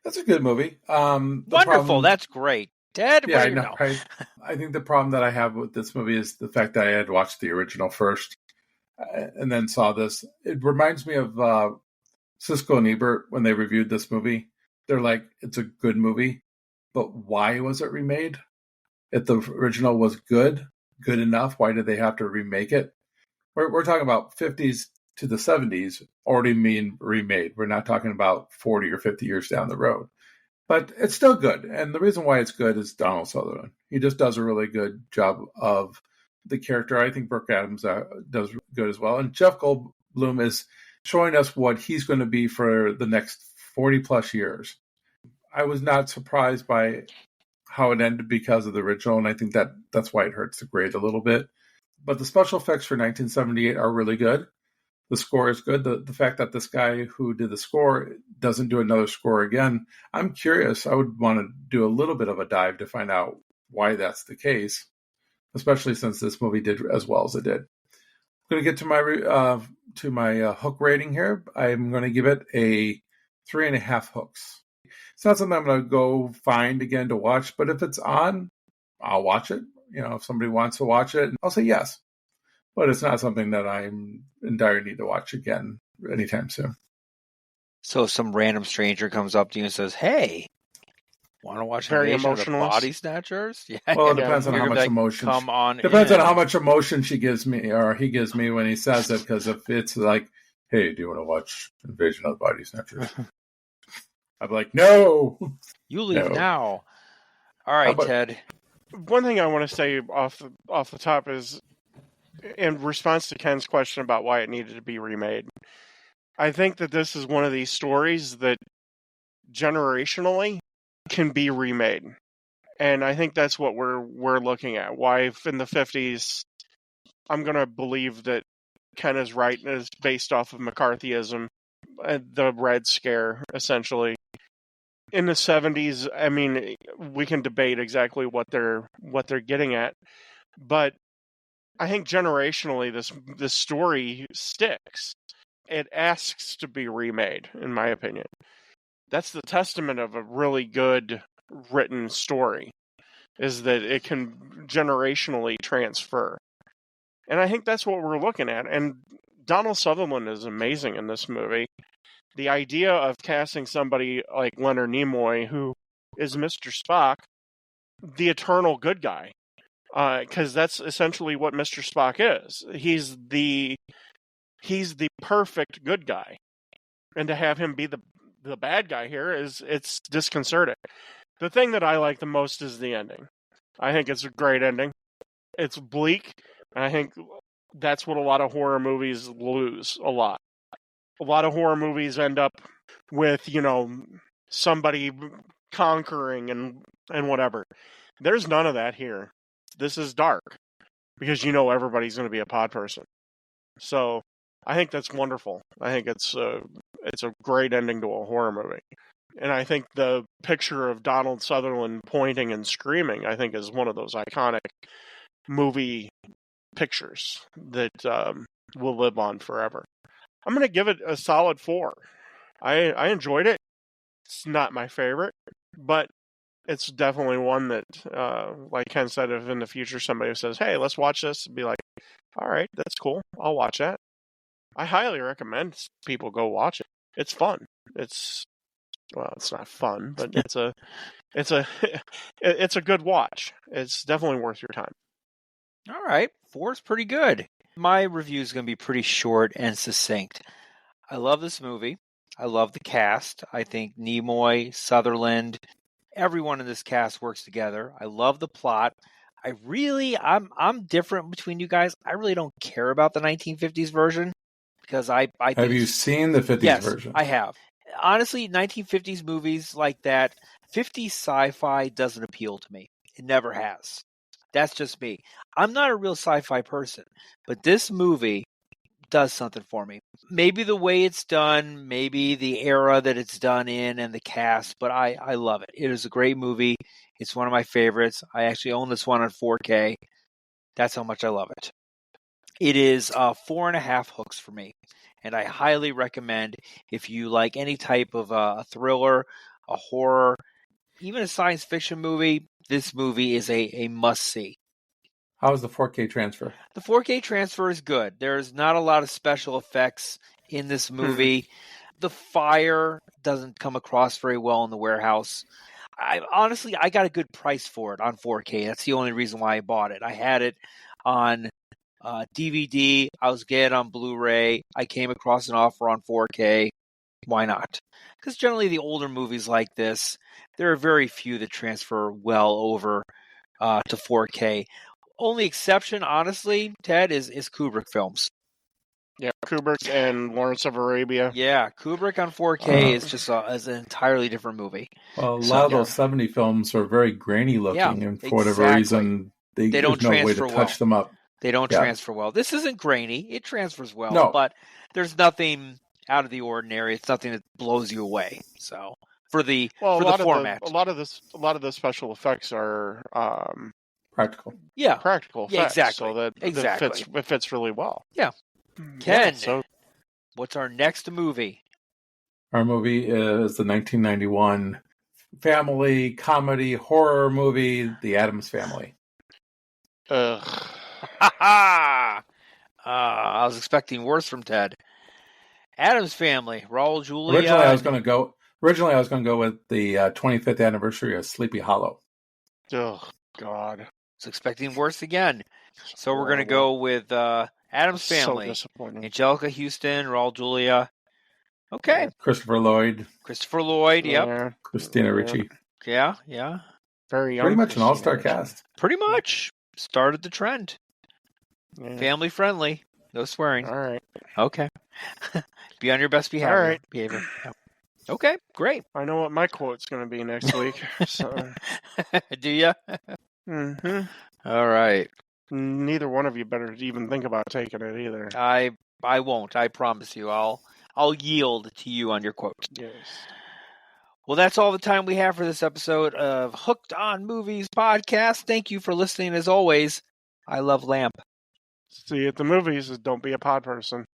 That's a good movie. Wonderful. That's great. Ted, I know, right? I think the problem that I have with this movie is the fact that I had watched the original first and then saw this. It reminds me of Siskel and Ebert when they reviewed this movie. They're like, it's a good movie, but why was it remade? If the original was good enough, why did they have to remake it? we're talking about 50s to the 70s already being remade. We're not talking about 40 or 50 years down the road. But it's still good. And the reason why it's good is Donald Sutherland. He just does a really good job of the character. I think Brooke Adams does good as well. And Jeff Goldblum is showing us what he's going to be for the next 40 plus years. I was not surprised by how it ended because of the original, and I think that's why it hurts the grade a little bit. But the special effects for 1978 are really good. The score is good. The fact that this guy who did the score doesn't do another score again, I'm curious. I would want to do a little bit of a dive to find out why that's the case, especially since this movie did as well as it did. I'm going to get to my hook rating here. I'm going to give it a 3.5 hooks. It's not something I'm going to go find again to watch, but if it's on, I'll watch it. If somebody wants to watch it, I'll say yes. But it's not something that I'm in dire need to watch again anytime soon. So if some random stranger comes up to you and says, "Hey, want to watch Very Invasion of the emotionless. Body Snatchers?" Yeah. Well, it depends on You're how gonna much be like, emotion. Come on. Depends in. on how much emotion she gives me or he gives me when he says it. Because if it's like, "Hey, do you want to watch Invasion of the Body Snatchers?" I'd be like, "No." You leave No. now. All right, Ted. One thing I want to say off the top is, in response to Ken's question about why it needed to be remade, I think that this is one of these stories that generationally can be remade. And I think that's what we're looking at. Why, if in the 50s, I'm going to believe that Ken is right and is based off of McCarthyism, the Red Scare, essentially. In the 70s, I mean, we can debate exactly what they're getting at, but I think generationally this story sticks. It asks to be remade, in my opinion. That's the testament of a really good written story, is that it can generationally transfer. And I think that's what we're looking at. And Donald Sutherland is amazing in this movie. The idea of casting somebody like Leonard Nimoy, who is Mr. Spock, the eternal good guy, because that's essentially what Mr. Spock is. He's the perfect good guy, and to have him be the bad guy here it's disconcerting. The thing that I like the most is the ending. I think it's a great ending. It's bleak, and I think that's what a lot of horror movies lose a lot. A lot of horror movies end up with, somebody conquering and whatever. There's none of that here. This is dark because everybody's going to be a pod person. So I think that's wonderful. I think it's a great ending to a horror movie. And I think the picture of Donald Sutherland pointing and screaming, I think, is one of those iconic movie pictures that will live on forever. I'm going to give it a solid 4. I enjoyed it. It's not my favorite, but it's definitely one that, like Ken said, if in the future somebody says, "Hey, let's watch this," be like, "All right, that's cool. I'll watch that." I highly recommend people go watch it. It's fun. It's not fun, but it's a good watch. It's definitely worth your time. All right. 4 is pretty good. My review is going to be pretty short and succinct. I love this movie. I love the cast. I think Nimoy, Sutherland, everyone in this cast works together. I love the plot. I'm different between you guys. I really don't care about the 1950s version because I think Have you seen the 50s version? I have. Honestly, 1950s movies like that, 50s sci-fi doesn't appeal to me. It never has. That's just me. I'm not a real sci-fi person, but this movie does something for me. Maybe the way it's done, maybe the era that it's done in and the cast, but I love it. It is a great movie. It's one of my favorites. I actually own this one on 4K. That's how much I love it. It is 4.5 hooks for me, and I highly recommend if you like any type of a thriller, a horror, even a science fiction movie, this movie is a must-see. How's the 4K transfer? The 4K transfer is good. There's not a lot of special effects in this movie. The fire doesn't come across very well in the warehouse. I got a good price for it on 4K. That's the only reason why I bought it. I had it on DVD, I was getting on Blu-ray. I came across an offer on 4K. Why not? Because generally the older movies like this, there are very few that transfer well over to 4K. Only exception, honestly, Ted, is Kubrick films. Yeah, Kubrick and Lawrence of Arabia. Yeah, Kubrick on 4K is just is an entirely different movie. Well, a lot of those 70 films are very grainy looking, and for whatever reason, they don't there's no way to transfer touch them up. They don't transfer well. This isn't grainy. It transfers well, but there's nothing out of the ordinary. It's nothing that blows you away. So for the format, a lot of the special effects are practical. Yeah, practical effects. Yeah, exactly. So that it fits really well. Yeah. Ken, what's our next movie? Our movie is the 1991 family comedy horror movie, The Addams Family. Ugh. I was expecting worse from Ted. Addams Family, Raul Julia. Originally, I was going to go with the 25th anniversary of Sleepy Hollow. Oh God, I was expecting worse again. So we're going to go with Addams Family. So disappointing. Angelica Houston, Raul Julia. Okay. Christopher Lloyd. Yep. Yeah. Christina Ricci. Yeah. Very young. Pretty much an all-star cast. Pretty much. Started the trend. Yeah. Family friendly. No swearing. All right. Okay. Be on your best behavior. All right. Behavior. Yeah. Okay, great. I know what my quote's going to be next week. So. Do you? Mm-hmm. All right. Neither one of you better even think about taking it either. I won't. I promise you. I'll yield to you on your quote. Yes. Well, that's all the time we have for this episode of Hooked on Movies podcast. Thank you for listening. As always, I love Lamp. See you at the movies. Don't be a pod person.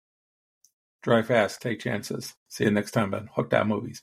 Drive fast. Take chances. See you next time on Hooked on Movies.